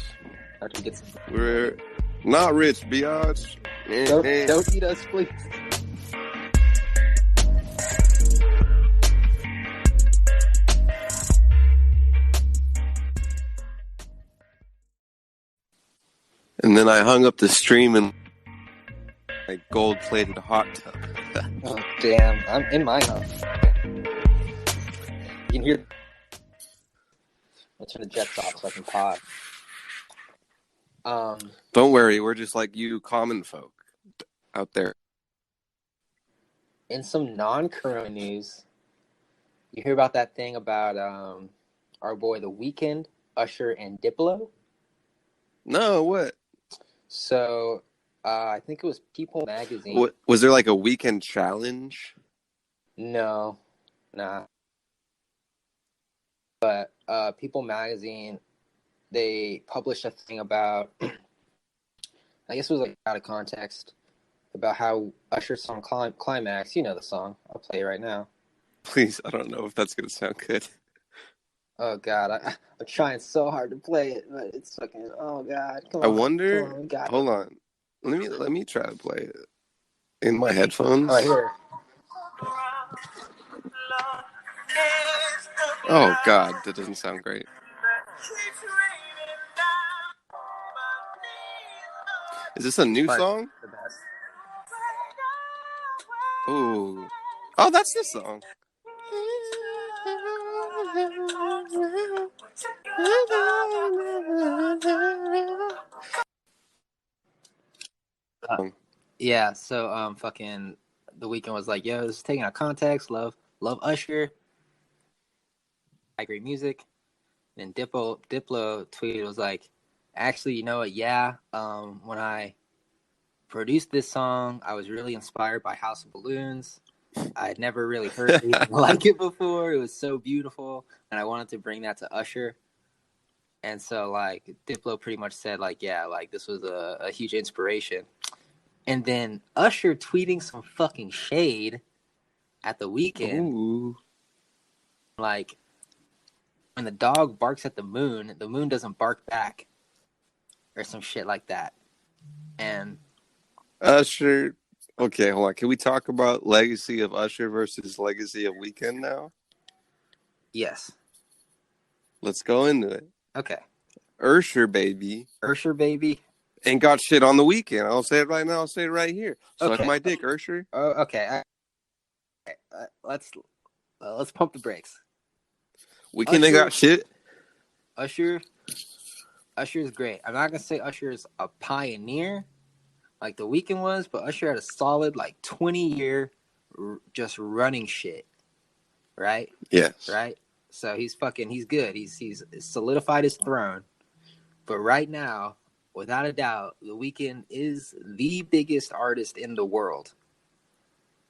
After get some We're not rich, biatch. Don't eat us, please. And then I hung up the stream in a gold-plated hot tub. Oh damn! I'm in my house. You can hear. I'll turn the jets off so I can pod. Don't worry, we're just like you common folk out there. In some non-corona news, you hear about that thing about our boy the Weeknd, Usher, and Diplo? No, what? So I think it was People Magazine. What was there like a weekend challenge? No, nah. But People Magazine, they published a thing about, I guess it was like out of context, about how Usher's song Climax, you know the song, I'll play it right now. Please, I don't know if that's gonna sound good. Oh God, I'm trying so hard to play it, but it's fucking, oh God, come on. I wonder. Come on, we got hold it. on, let me try to play it in my headphones. Oh, here. Oh God, that doesn't sound great. Is this a new song? The best. Ooh. Oh, that's this song. Yeah, so fucking the Weeknd was like, yo, this is taken out of context, love Usher, I agree music. And Diplo tweeted was like, actually, you know what, yeah, when I produced this song, I was really inspired by House of Balloons. I had never really heard anything like it before. It was so beautiful, and I wanted to bring that to Usher. And so, like, Diplo pretty much said, like, yeah, like, this was a huge inspiration. And then Usher tweeting some fucking shade at the Weeknd. Ooh. Like, when the dog barks at the moon doesn't bark back. Or some shit like that. And Usher. Okay, hold on. Can we talk about legacy of Usher versus legacy of Weeknd now? yes. Let's go into it. Okay. Usher, baby. Usher, baby. Ain't got shit on the Weeknd. I'll say it right now. I'll say it right here. Suck my dick, Usher. Okay. Let's pump the brakes. Weeknd ain't got shit. Usher is great. I'm not gonna say Usher is a pioneer like the Weeknd was, but Usher had a solid like 20-year just running shit. Right? Yes. Right? So he's good. He's solidified his throne. But right now, without a doubt, The Weeknd is the biggest artist in the world,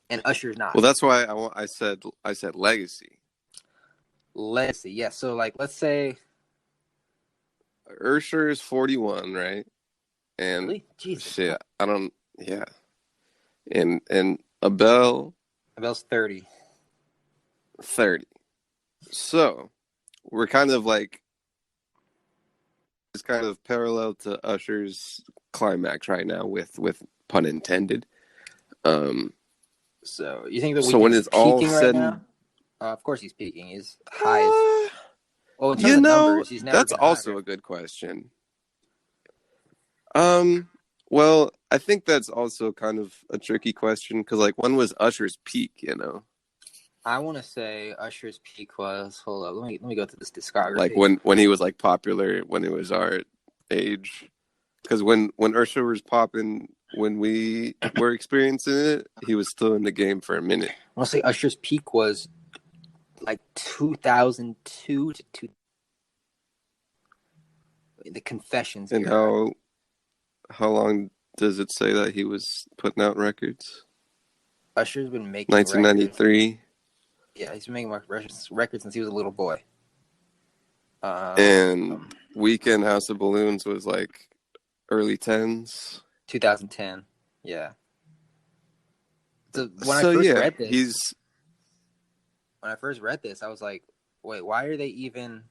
and Usher's not. Well, that's why I said legacy. Legacy, yeah. So, like, let's say Usher is 41, right? And really? Jesus, shit, I don't. Yeah, and Abel's 30. 30. So we're kind of like, it's kind of parallel to Usher's climax right now, with pun intended. So you think the Weeknd's so when it's all peaking said, right now? Of course he's peaking. He's highest. Well, in terms you of know, numbers, he's never that's been also higher. a good question. Well, I think that's also kind of a tricky question because, like, when was Usher's peak? You know, I want to say Usher's peak was. Hold up, let me go to this discography. like when he was like popular, when it was our age. Because when Usher was popping, when we were experiencing it, he was still in the game for a minute. I want to say Usher's peak was like 2002 to 2. The Confessions. And era. how long does it say that he was putting out records? Usher's been making 1993. Records. Yeah, he's been making records since he was a little boy. And Weeknd House of Balloons was like early 10s. 2010. Yeah. So when I first read this, I was like, wait, why are they even?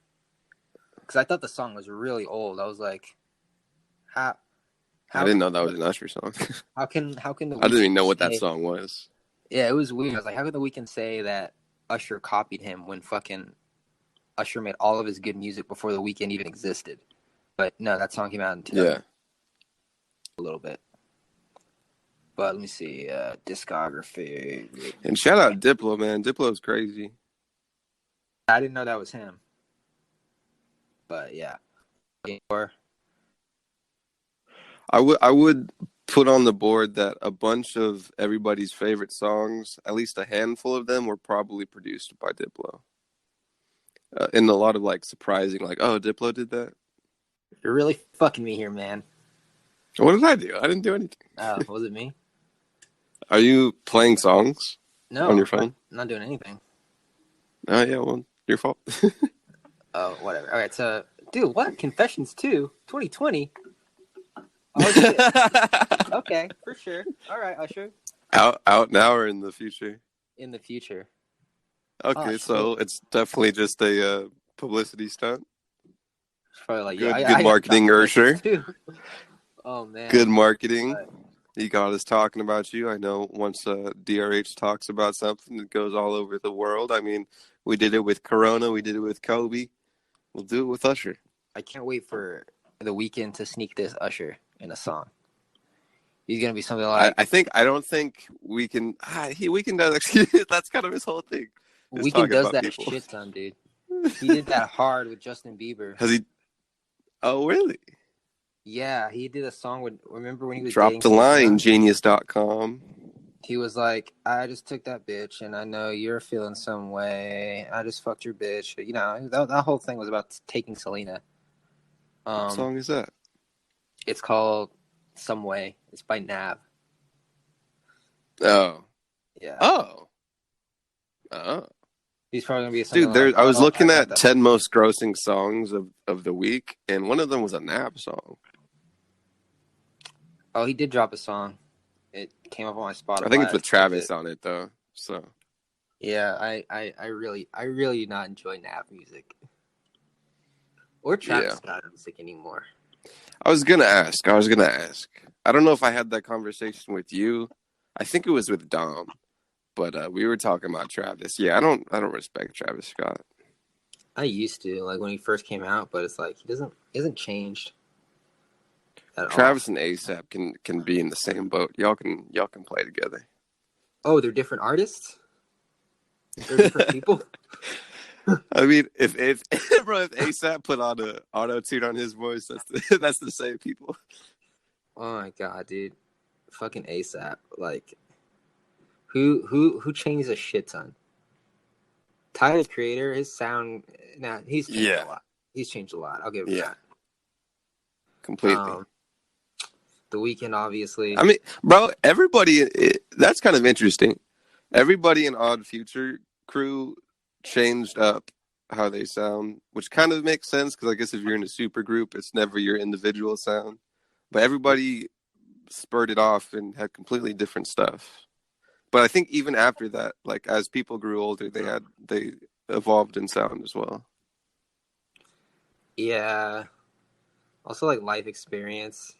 Because I thought the song was really old. I was like, how I didn't know that was an Usher song. How can the I didn't even know what that song was. Yeah, it was weird. I was like, how could the Weeknd say that Usher copied him when fucking Usher made all of his good music before the Weeknd even existed? But no, that song came out in 2000. A little bit. But let me see, discography. And shout out Diplo, man. Diplo's crazy. I didn't know that was him. But yeah. I would put on the board that a bunch of everybody's favorite songs, at least a handful of them, were probably produced by Diplo. And a lot of like surprising, like, oh, Diplo did that? You're really fucking me here, man. What did I do? I didn't do anything. Was it me? Are you playing songs on your phone? I'm not doing anything. Oh, yeah, well, your fault. Oh, whatever. All right, so, dude, what? Confessions 2? 2020? Oh, shit. Okay, for sure. All right, Usher. Out now or in the future? In the future. Okay, so it's definitely just a publicity stunt. It's probably like, good marketing, Usher. Oh, man. Good marketing. He got us talking about you. I know once DRH talks about something, it goes all over the world. I mean, we did it with Corona. We did it with Kobe. We'll do it with Usher. I can't wait for the Weeknd to sneak this Usher in a song. He's gonna be something like. I don't think we can. We can do actually. That's kind of his whole thing. Weeknd does that shit ton, dude. He did that hard with Justin Bieber. Has he? Oh, really? Yeah, he did a song with. Remember when he was Drop dating the line, Selena? genius.com. He was like, "I just took that bitch, and I know you're feeling some way. I just fucked your bitch." You know, that whole thing was about taking Selena. What Um, song is that? it's called "Some Way." It's by Nav. Oh. Yeah, Oh. Oh. he's probably gonna be something Dude, like, I was "Oh, I looking got at that." 10 most grossing songs of the week, and one of them was a nap song. Oh, he did drop a song. It came up on my I think it's Spotify. I with skipped Travis it. on it, though. So, Yeah, I really do not enjoy Nav music or Travis yeah. Scott music anymore. I was going to ask. I don't know if I had that conversation with you. I think it was with Dom, but we were talking about Travis. Yeah, I don't respect Travis Scott. I used to like when he first came out, but it's like he hasn't changed at all. Travis and ASAP can be in the same boat. Y'all can play together. Oh, they're different artists. They're different people. I mean, if bro, if ASAP put on a auto tune on his voice, that's the same people. Oh my god, dude, fucking ASAP. Like, who changed a shit ton? Tyler Creator, his sound. Nah, he's changed a Yeah, lot. He's changed a lot. I'll give him yeah, that. completely. Um, The Weeknd, I obviously. mean, bro, that's kind of interesting. Everybody in Odd Future crew changed up how they sound, which kind of makes sense because I guess if you're in a super group, it's never your individual sound. But everybody spurted off and had completely different stuff. But I think even after that, like as people grew older, they evolved in sound as well. Yeah. Also, like life experience,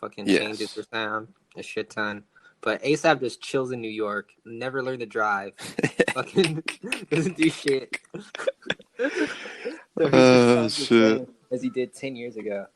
fucking changes Yes. your sound a shit ton. But ASAP just chills in New York. Never learned to drive. Fucking doesn't do shit. So he just Oh sounds the shit! same as he did 10 years ago.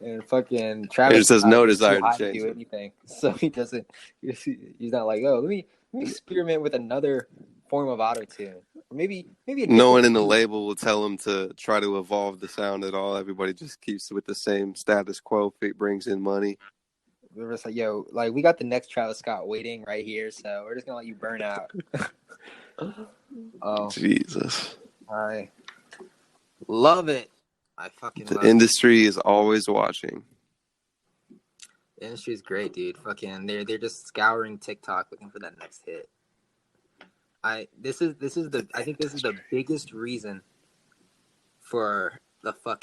And fucking It Travis just has Scott no is too desire to high to change do it. anything, so he doesn't. He's not like, oh, let me experiment with another form of auto tune, or maybe a No one different in the beat. label will tell him to try to evolve the sound at all. Everybody just keeps with the same status quo if it brings in money. We're just like, yo, like we got the next Travis Scott waiting right here, so we're just gonna let you burn out. Oh, Jesus. I love it. I fucking The love it. industry is always watching. The industry is great, dude. Fucking, they're just scouring TikTok looking for that next hit. I think this is the biggest reason for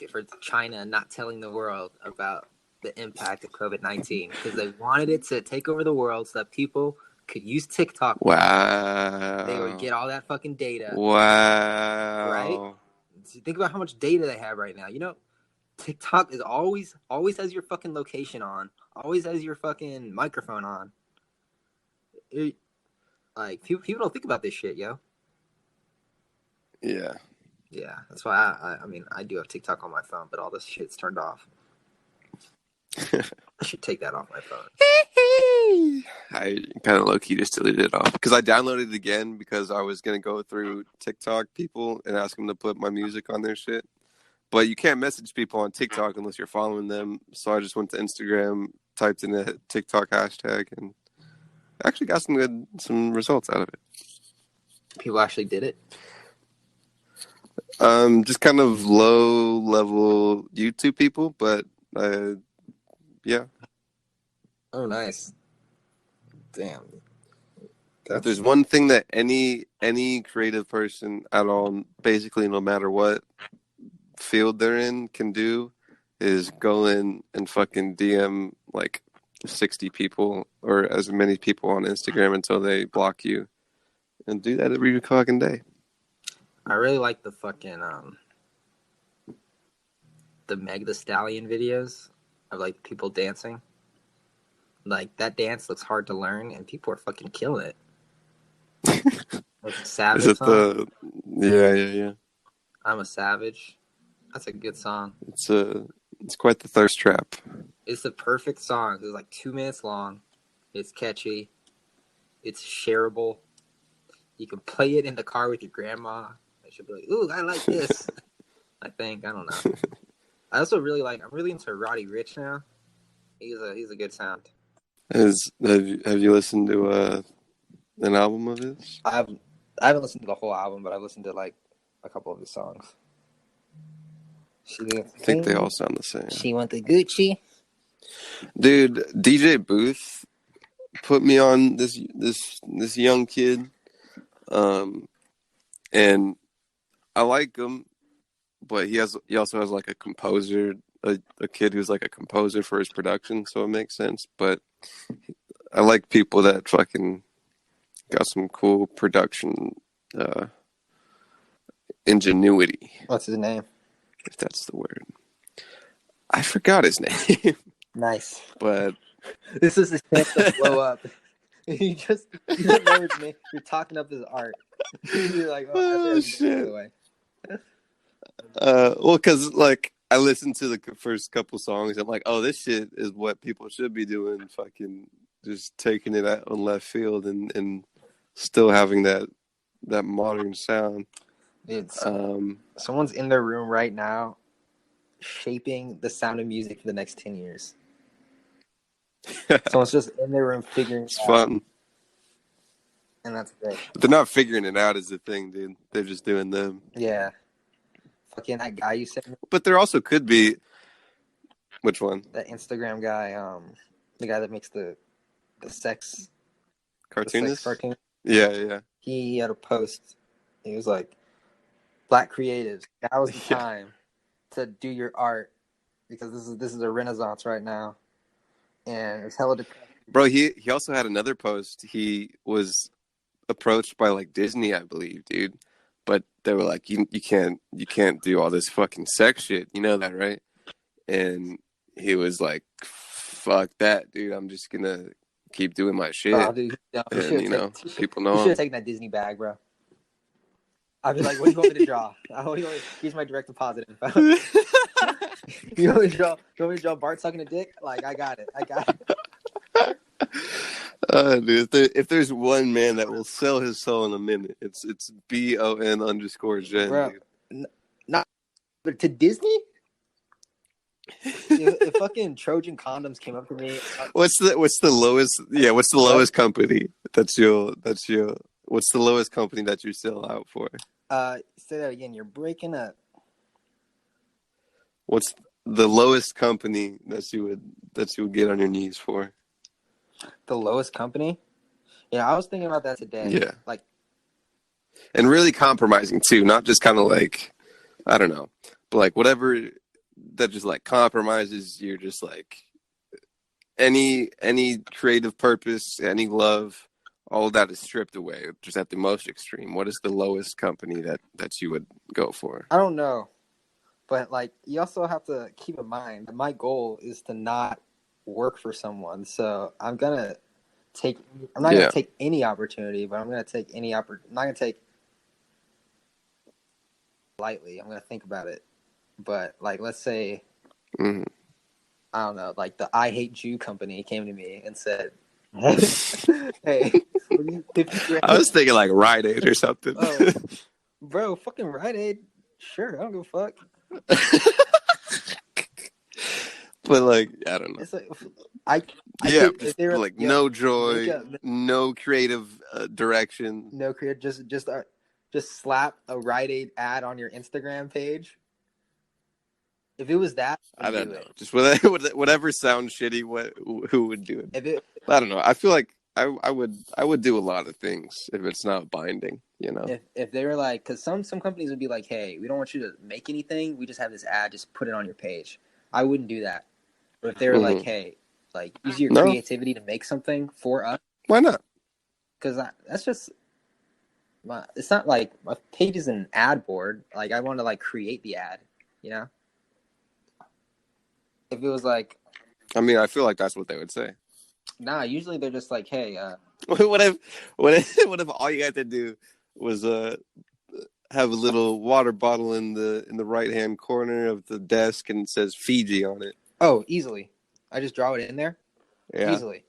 for China not telling the world about the impact of COVID-19 because they wanted it to take over the world so that people could use TikTok more. They would Wow. get all that fucking data, right? Wow. So think about how much data they have right now. You know, TikTok is always has your fucking location on, always has your fucking microphone on. It, like people don't think about this shit, yo. Yeah. Yeah, that's why I mean I do have TikTok on my phone, but all this shit's turned off. I should take that off my phone. I kind of low key just deleted it off because I downloaded it again because I was gonna go through TikTok people and ask them to put my music on their shit. But you can't message people on TikTok unless you're following them. So I just went to Instagram, typed in a TikTok hashtag, and actually got some results out of it. People actually did it. Just kind of low level YouTube people, but yeah. Oh, nice. Damn, If there's that's one thing that any creative person at all, basically no matter what field they're in, can do, is go in and fucking DM like 60 people or as many people on Instagram until they block you, and do that every fucking day. I really like the fucking the Meg the Stallion videos of like people dancing. Like that dance looks hard to learn, and people are fucking killing it. Like the Is Savage it song. the? Yeah. I'm a Savage. That's a good song. It's quite the thirst trap. It's the perfect song. It's like 2 minutes long. It's catchy. It's shareable. You can play it in the car with your grandma. She'll be like, "Ooh, I like this." I think, I don't know. I also really like. I'm really into Roddy Ricch now. He's a good sound. Have you listened to an album of his? I haven't listened to the whole album, but I've listened to like a couple of his songs. I think they all sound the same. She went to Gucci. Dude, DJ Booth put me on this young kid, and I like him, but he also has like a composer, a kid who's like a composer for his production, so it makes sense. But I like people that fucking got some cool production ingenuity. What's his name? If that's the word. I forgot his name. Nice. But this is his chance to blow up. You don't know his name. You're talking up his art. You're like, oh shit. By the way. Well, because like I listened to the first couple songs, I'm like, oh, this shit is what people should be doing. Fucking just taking it out on left field and still having that modern sound. Dude, someone's in their room right now, shaping the sound of music for the next 10 years. Someone's just in their room figuring it out. It's fun. And that's great. But they're not figuring it out as the thing, dude. They're just doing them. Yeah. Fucking that guy you said. But there also could be. Which one? That Instagram guy, the guy that makes the sex cartoonist. Cartoon. Yeah. He had a post. He was like, "Black creatives, now is the time to do your art because this is a renaissance right now." And it's hella depressing. Bro, he also had another post. He was approached by like Disney, I believe, dude. But they were like, you can't do all this fucking sex shit. You know that, right? And he was like, fuck that, dude. I'm just gonna keep doing my shit. Oh, dude, and people know. You should have taken that Disney bag, bro. I'd be like, what do you want me to draw? Here's my direct deposit info. You want me to draw Bart sucking a dick? Like, I got it. Dude, if there's one man that will sell his soul in a minute, it's BON_Jen. Bro, not but to Disney. If fucking Trojan condoms came up to me, what's the lowest? Yeah, what's the lowest company that's your? What's the lowest company that you sell out for? Say that again. You're breaking up. What's the lowest company that you would get on your knees for? The lowest company? Yeah, I was thinking about that today. Yeah. Like, and really compromising too, not just kind of like, I don't know, but like whatever that just like compromises. You're just like any creative purpose, any love, all of that is stripped away. Just at the most extreme. What is the lowest company that you would go for? I don't know, but like you also have to keep in mind that my goal is to not work for someone. So I'm not gonna take any opportunity, but I'm gonna take any I'm not gonna take lightly. I'm gonna think about it. But like, let's say, I don't know, like the I Hate Jew company came to me and said, "Hey, I was thinking like Rite Aid or something." Oh, bro, fucking Rite Aid. Sure, I don't give a fuck. But like, I don't know. It's like, like no joy, no creative direction, no creative. Just slap a Rite Aid ad on your Instagram page. If it was that, I don't know. Just whatever sounds shitty. Who would do it? I don't know. I feel like I would do a lot of things if it's not binding. You know, if they were like, because some companies would be like, hey, we don't want you to make anything. We just have this ad. Just put it on your page. I wouldn't do that. But if they were like, hey, like use your creativity to make something for us, why not? Because that's just. It's not like my page is an ad board. Like I want to like create the ad, you know. If it was like, I mean, I feel like that's what they would say. Nah, usually they're just like, hey, what if all you had to do was have a little water bottle in the right hand corner of the desk and it says Fiji on it? Oh, easily. I just draw it in there. Yeah. Easily.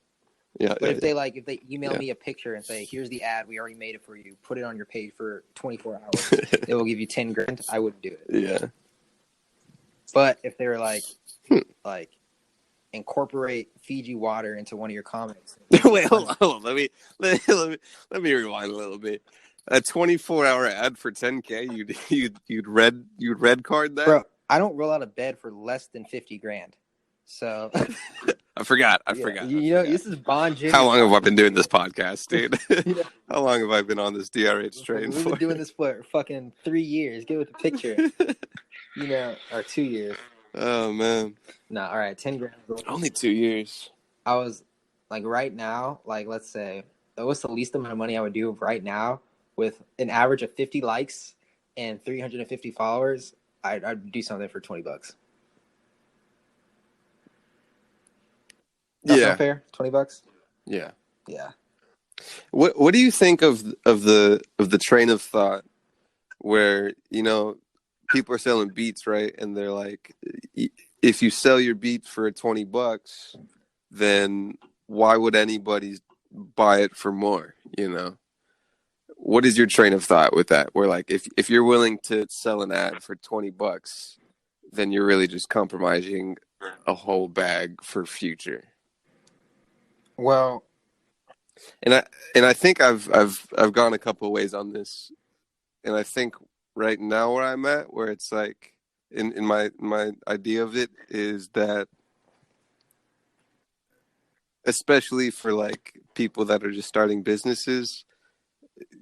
Yeah, But yeah, if they email yeah. me a picture and say, here's the ad, we already made it for you, put it on your page for 24 hours, they will give you 10 grand, I wouldn't do it. Yeah. But if they were Hmm. like incorporate Fiji water into one of your comics. Wait, hold on. Let me rewind a little bit. A 24-hour ad for 10K. You'd red card that? Bro, I don't roll out of bed for less than 50 grand. So I forgot. I yeah, forgot. I you know, forgot. this is Bond How Jr. long have I money. been doing this podcast, dude? You know, How long have I been on this DRH like, train we've been for? doing this for fucking 3 years. Give it the picture. You know, or 2 years. Oh man, Nah, all right, 10 grand. only 2 years. I was like right now, like let's say, what's the least amount of money I would do right now with an average of 50 likes and 350 followers? I'd do something for $20. That sound Yeah, fair? $20? yeah. Yeah. What do you think of the train of thought where people are selling beats, right? And they're like, if you sell your beats for $20, then why would anybody buy it for more? What is your train of thought with that? Where like if you're willing to sell an ad for $20, then you're really just compromising a whole bag for future. Well, And I think I've gone a couple of ways on this, and I think right now where I'm at, where it's like in my idea of it is that, especially for like people that are just starting businesses,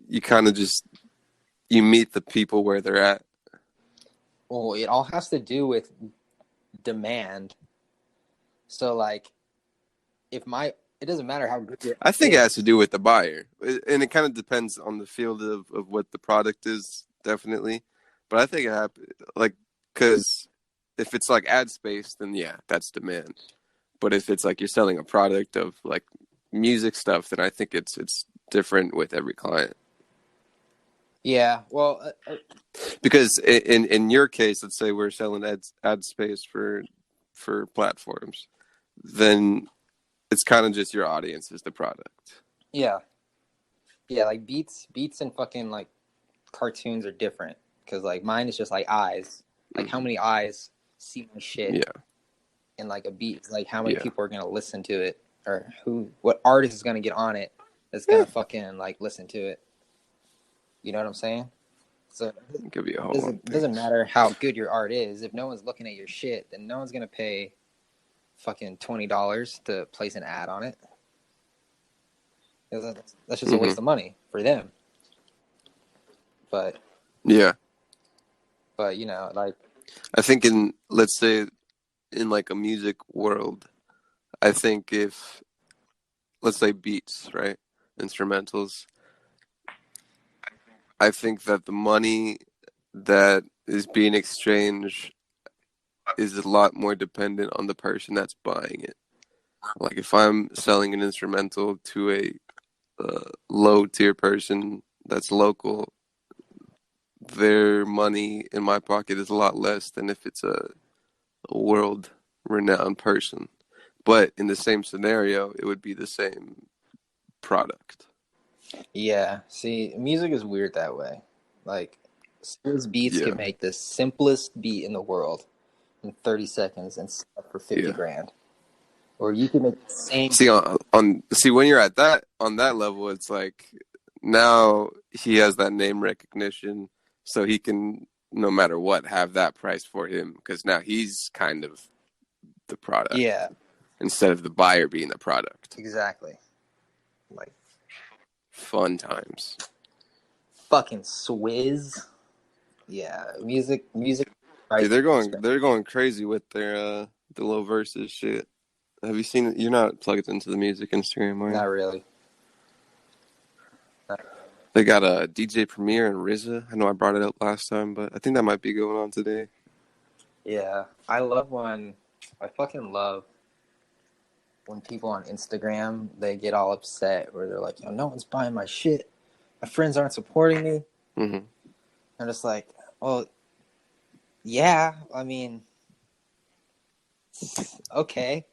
you kind of just you meet the people where they're at. well, it all has to do with demand. So like it doesn't matter how good your I art think it has to is. do with the buyer, and it kind of depends on the field of what the product is, definitely. But I think it happens like because if it's like ad space, then yeah, that's demand. But if it's like you're selling a product of like music stuff, then I think it's different with every client. Yeah, well, Because in your case, let's say we're selling ad space for platforms, then it's kind of just your audience is the product. yeah, yeah. Like beats and fucking like cartoons are different because like mine is just like eyes. Like how many eyes see my shit Yeah, in like a beat? Like how many yeah. people are gonna listen to it, or what artist is gonna get on it that's gonna fucking like listen to it? You know what I'm saying? So It could be a it whole lot of doesn't things. matter how good your art is if no one's looking at your shit, then no one's gonna pay fucking $20 to place an ad on it. That's just a Hmm. waste of money for them. But Yeah, you know, like I think in let's say in like a music world, I think if let's say beats, right, instrumentals, I think that the money that is being exchanged is a lot more dependent on the person that's buying it. Like if I'm selling an instrumental to a low tier person that's local, their money in my pocket is a lot less than if it's a world renowned person. But in the same scenario, it would be the same product. yeah, see, music is weird that way. Like Swizz Beats Yeah, can make the simplest beat in the world in 30 seconds and sell it for 50 yeah. grand. Or you can make the same See on see when you're at that on that level, it's like now he has that name recognition, so he can no matter what have that price for him because now he's kind of the product Yeah, instead of the buyer being the product. exactly. Like Fun times. fucking Swizz. Yeah, music Dude, price they're going crazy with their the low verses shit. Have you seen it? You're not plugged into the music Instagram, are not you? really. Not They got a DJ Premier and RZA. I know I brought it up last time, but I think that might be going on today. Yeah, I fucking love when people on Instagram they get all upset where they're like, "Yo, no one's buying my shit. My friends aren't supporting me." Hmm. I'm just like, "Well, yeah. I mean, okay.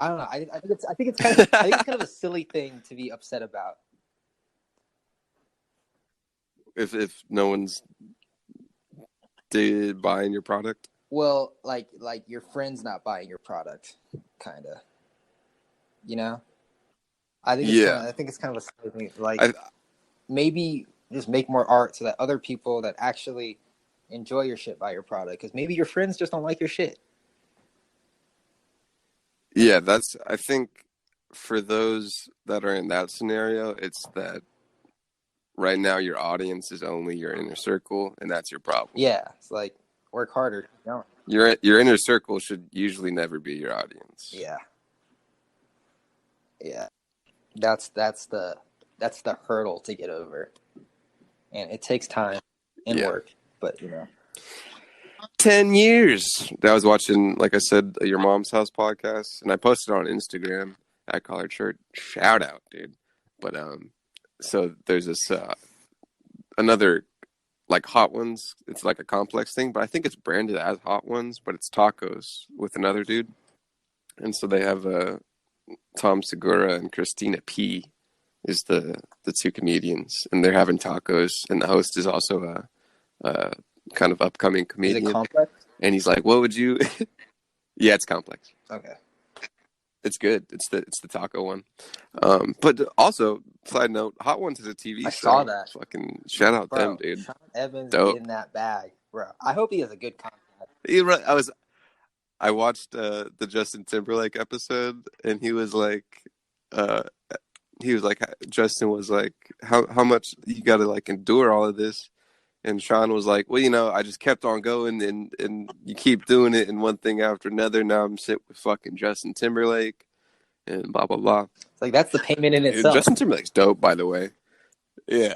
I don't know. I think it's kind of a silly thing to be upset about. If no one's did buying your product. Well, like your friend's not buying your product, kind of. You know, Yeah, I think it's kind of a silly thing. Like I maybe just make more art so that other people that actually enjoy your shit buy your product. Because maybe your friends just don't like your shit. yeah, that's I think for those that are in that scenario, it's that right now your audience is only your inner circle, and that's your problem. Yeah, it's like work harder. No. Your inner circle should usually never be your audience. Yeah, yeah. That's the hurdle to get over, and it takes time and Yeah. work. But 10 years. I was watching, like I said, your mom's house podcast, and I posted on Instagram at Collared Shirt. Shout out, dude. But so there's this another like Hot Ones. It's like a complex thing, but I think it's branded as Hot Ones, but it's tacos with another dude. And so they have Tom Segura and Christina P. is the two comedians, and they're having tacos, and the host is also a kind of upcoming is it comedian, complex? and he's like, "What would you?" Yeah, it's complex. Okay. It's good. It's the taco one. But also, side note, Hot Ones is a TV I show. saw that, Fucking shout out them, bro. dude. Sean Evans getting Dope. that bag, bro. I hope he has a good contract. I watched the Justin Timberlake episode, and uh, Justin was like, how much you got to like endure all of this, and Sean was like, well, I just kept on going, and you keep doing it, and one thing after another. Now I'm sitting with fucking Justin Timberlake, and blah blah blah. It's like that's the payment in And itself. Justin Timberlake's dope, by the way. Yeah.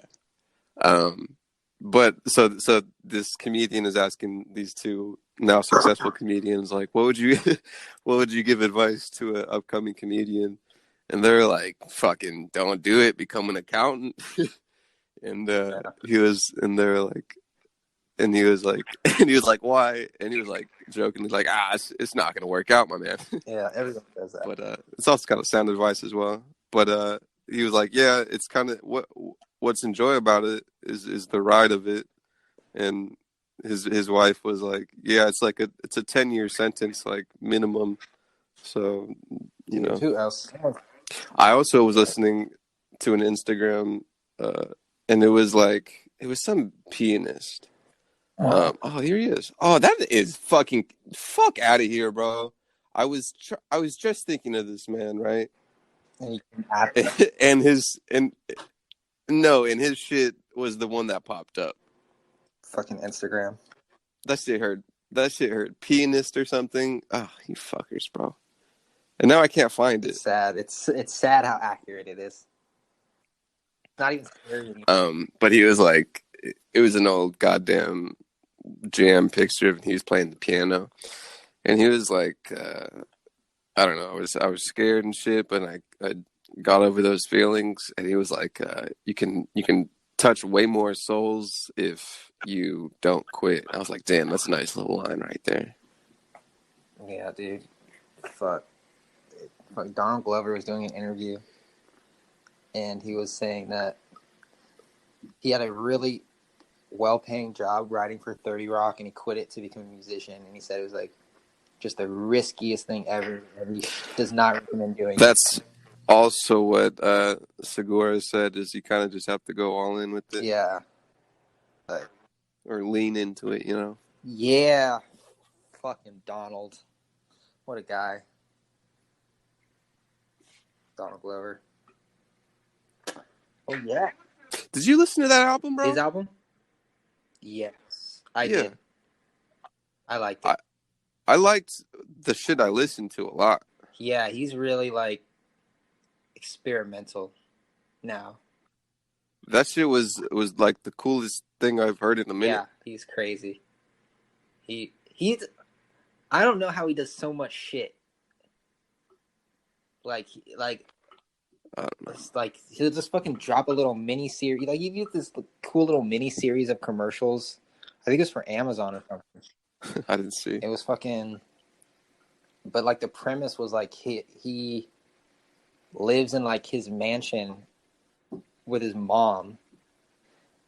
Um, but so this comedian is asking these two now successful comedians like, what would you what would you give advice to an upcoming comedian? And they're like, fucking don't do it, become an accountant. And Yeah, they're like, and he was like, and he was like, why? And he was like jokingly like, it's not gonna work out, my man. yeah. Everyone does that. But it's also kind of sound advice as well. But he was like, yeah, it's kind of what's enjoyable about it is the ride of it. And his wife was like, yeah, it's a 10-year sentence, like minimum. So Dude, who else? I also was listening to an Instagram, and it was some pianist. Oh, here he is. Oh, that is fuck out of here, bro. I was just thinking of this man, right? And you can add and his shit was the one that popped up. fucking Instagram. That shit hurt. That shit hurt. Pianist or something. Oh, you fuckers, bro. And now I can't find it. It's sad. It's sad how accurate it is. Not even scary anymore. But he was like, it was an old goddamn jam picture of him. He was playing the piano, and he was like, I don't know. I was scared and shit, but I got over those feelings. And he was like, you can touch way more souls if you don't quit. I was like, damn, that's a nice little line right there. Yeah, dude. Fuck. Donald Glover was doing an interview, and he was saying that he had a really well-paying job writing for 30 Rock, and he quit it to become a musician. And he said it was like just the riskiest thing ever, and he does not recommend doing it. That's also what Segura said, is you kind of just have to go all in with it. Yeah. Or lean into it, Yeah. Fucking Donald. What a guy. Donald Glover. Oh, yeah. Did you listen to that album, bro? His album? Yes. I did. I liked it. I liked the shit I listened to a lot. Yeah, he's really like experimental now. That shit was like the coolest thing I've heard in a minute. Yeah, he's crazy. He's I don't know how he does so much shit. Like I don't know. it's like he'll just fucking drop a little mini series. Like he did this cool little mini series of commercials. I think it was for Amazon or something. I didn't see. It was fucking But like the premise was like he lives in like his mansion with his mom,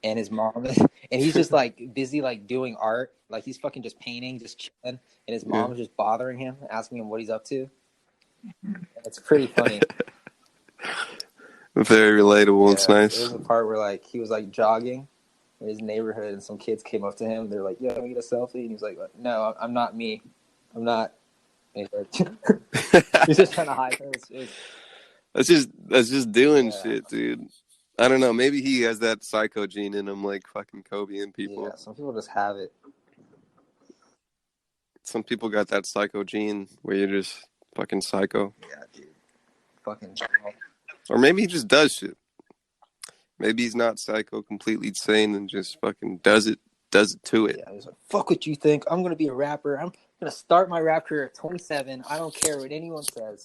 and his mom and he's just like busy like doing art, like he's fucking just painting, just chilling, and his Yeah. mom is just bothering him, asking him what he's up to. And it's pretty funny. Very relatable. It's Yeah, nice. there's a part where like he was like jogging in his neighborhood, and some kids came up to him. They're like, "Yo, can we get a selfie?" And he's like, "No, I'm not me. I'm not." He's just trying to hide her. That's just doing Yeah, shit, dude. I don't know. Maybe he has that psycho gene in him, like fucking Kobe and people. yeah. Some people just have it. Some people got that psycho gene where you're just fucking psycho. Yeah, dude. Fucking. Or maybe he just does shit. Maybe he's not psycho, completely sane, and just fucking does it to it. Yeah, he's like, "Fuck what you think. I'm gonna be a rapper. I'm gonna start my rap career at 27. I don't care what anyone says."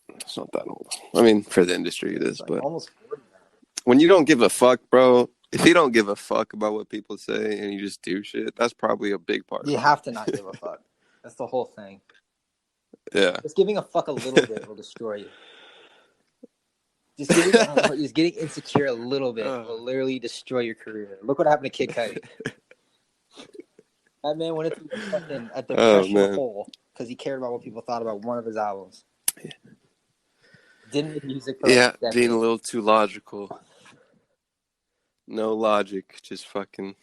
It's not that old. I mean, for the industry it is, Like, but almost 40 now. when you don't give a fuck, bro, if you don't give a fuck about what people say and you just do shit, that's probably a big part You of have to not give a fuck. That's the whole thing. it. Yeah. Just giving a fuck a little bit will destroy you. Just getting insecure a little bit will literally destroy your career. Look what happened to Kid Cudi. That man went into a depression hole because he cared about what people thought about one of his albums. Yeah. Didn't make music for like a Being a little too logical. No logic, just fucking.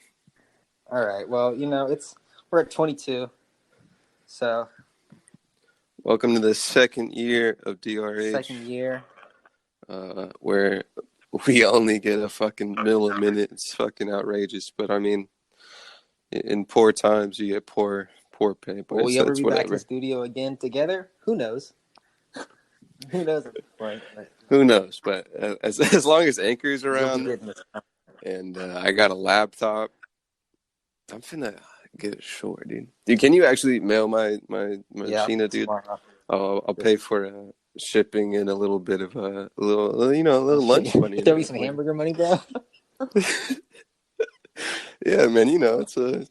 All right. Well, we're at 22, so Welcome to the second year of DRH. second year. Where we only get a fucking mill a minute. It's fucking outrageous. But I mean, in poor times, you get poor pay. But Will we ever be whatever. back in the studio again together? Who knows? Who knows at this point? Who knows? But as long as Anchor's You'll be around getting this. and I got a laptop, I'm finna get a short, dude. Dude, can you actually mail my Sheena, dude? Tomorrow. I'll pay for shipping and a little bit of a little lunch money. Throw me some hamburger money, bro. Yeah, man. It's a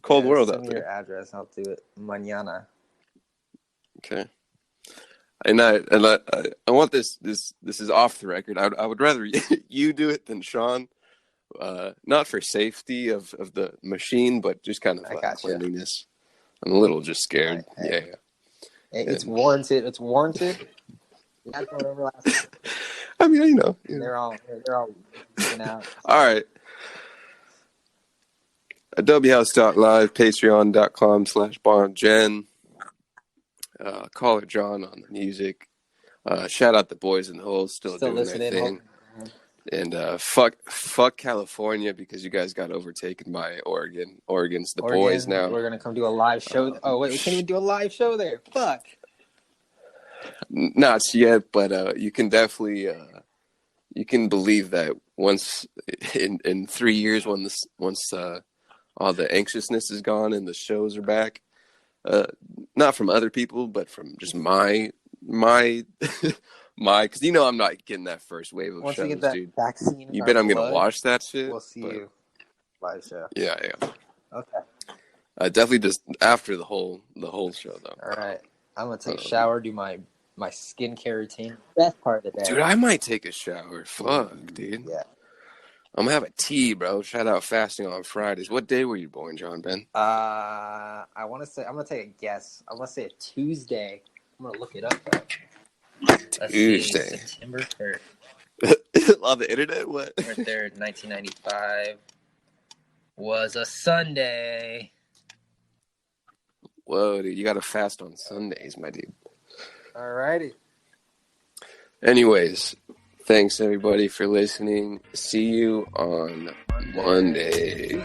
cold world send out me there. your address. I'll do it mañana. Okay. And I want this is off the record. I would rather you do it than Sean. Not for safety of the machine, but just kind of cleanliness. I'm a little just scared. Hey. Yeah. It's warranted. It's warranted. That's whatever last. I mean, they're all looking out. All right. AdobeHouse.live, Patreon.com/BonJen. Caller John on the music. Shout out the boys in the hole, still doing their thing. And fuck California because you guys got overtaken by Oregon. Oregon's the boys now. We're gonna come do a live show. Oh wait, we can't even do a live show there. Fuck. Not yet, but you can definitely you can believe that once in 3 years once all the anxiousness is gone and the shows are back. Not from other people, but from just my because I'm not getting that first wave of once shows, we get that dude. Vaccine You bet I'm gonna watch that shit. We'll see you live show. Yeah. Okay. Definitely just after the whole show though. All right, I'm gonna take a shower, do my skincare routine. Best part of the day, dude. I might take a shower. Fuck, dude. Yeah. I'm gonna have a tea, bro. Shout out fasting on Fridays. What day were you born, John Ben? I want to say, I'm gonna take a guess. I want to say a Tuesday. I'm gonna look it up though. Tuesday. September 3rd. On the internet? What? September 3rd, 1995 was a Sunday. Whoa, dude. You gotta fast on Sundays, my dude. Alrighty. Anyways, thanks everybody for listening. See you on Monday.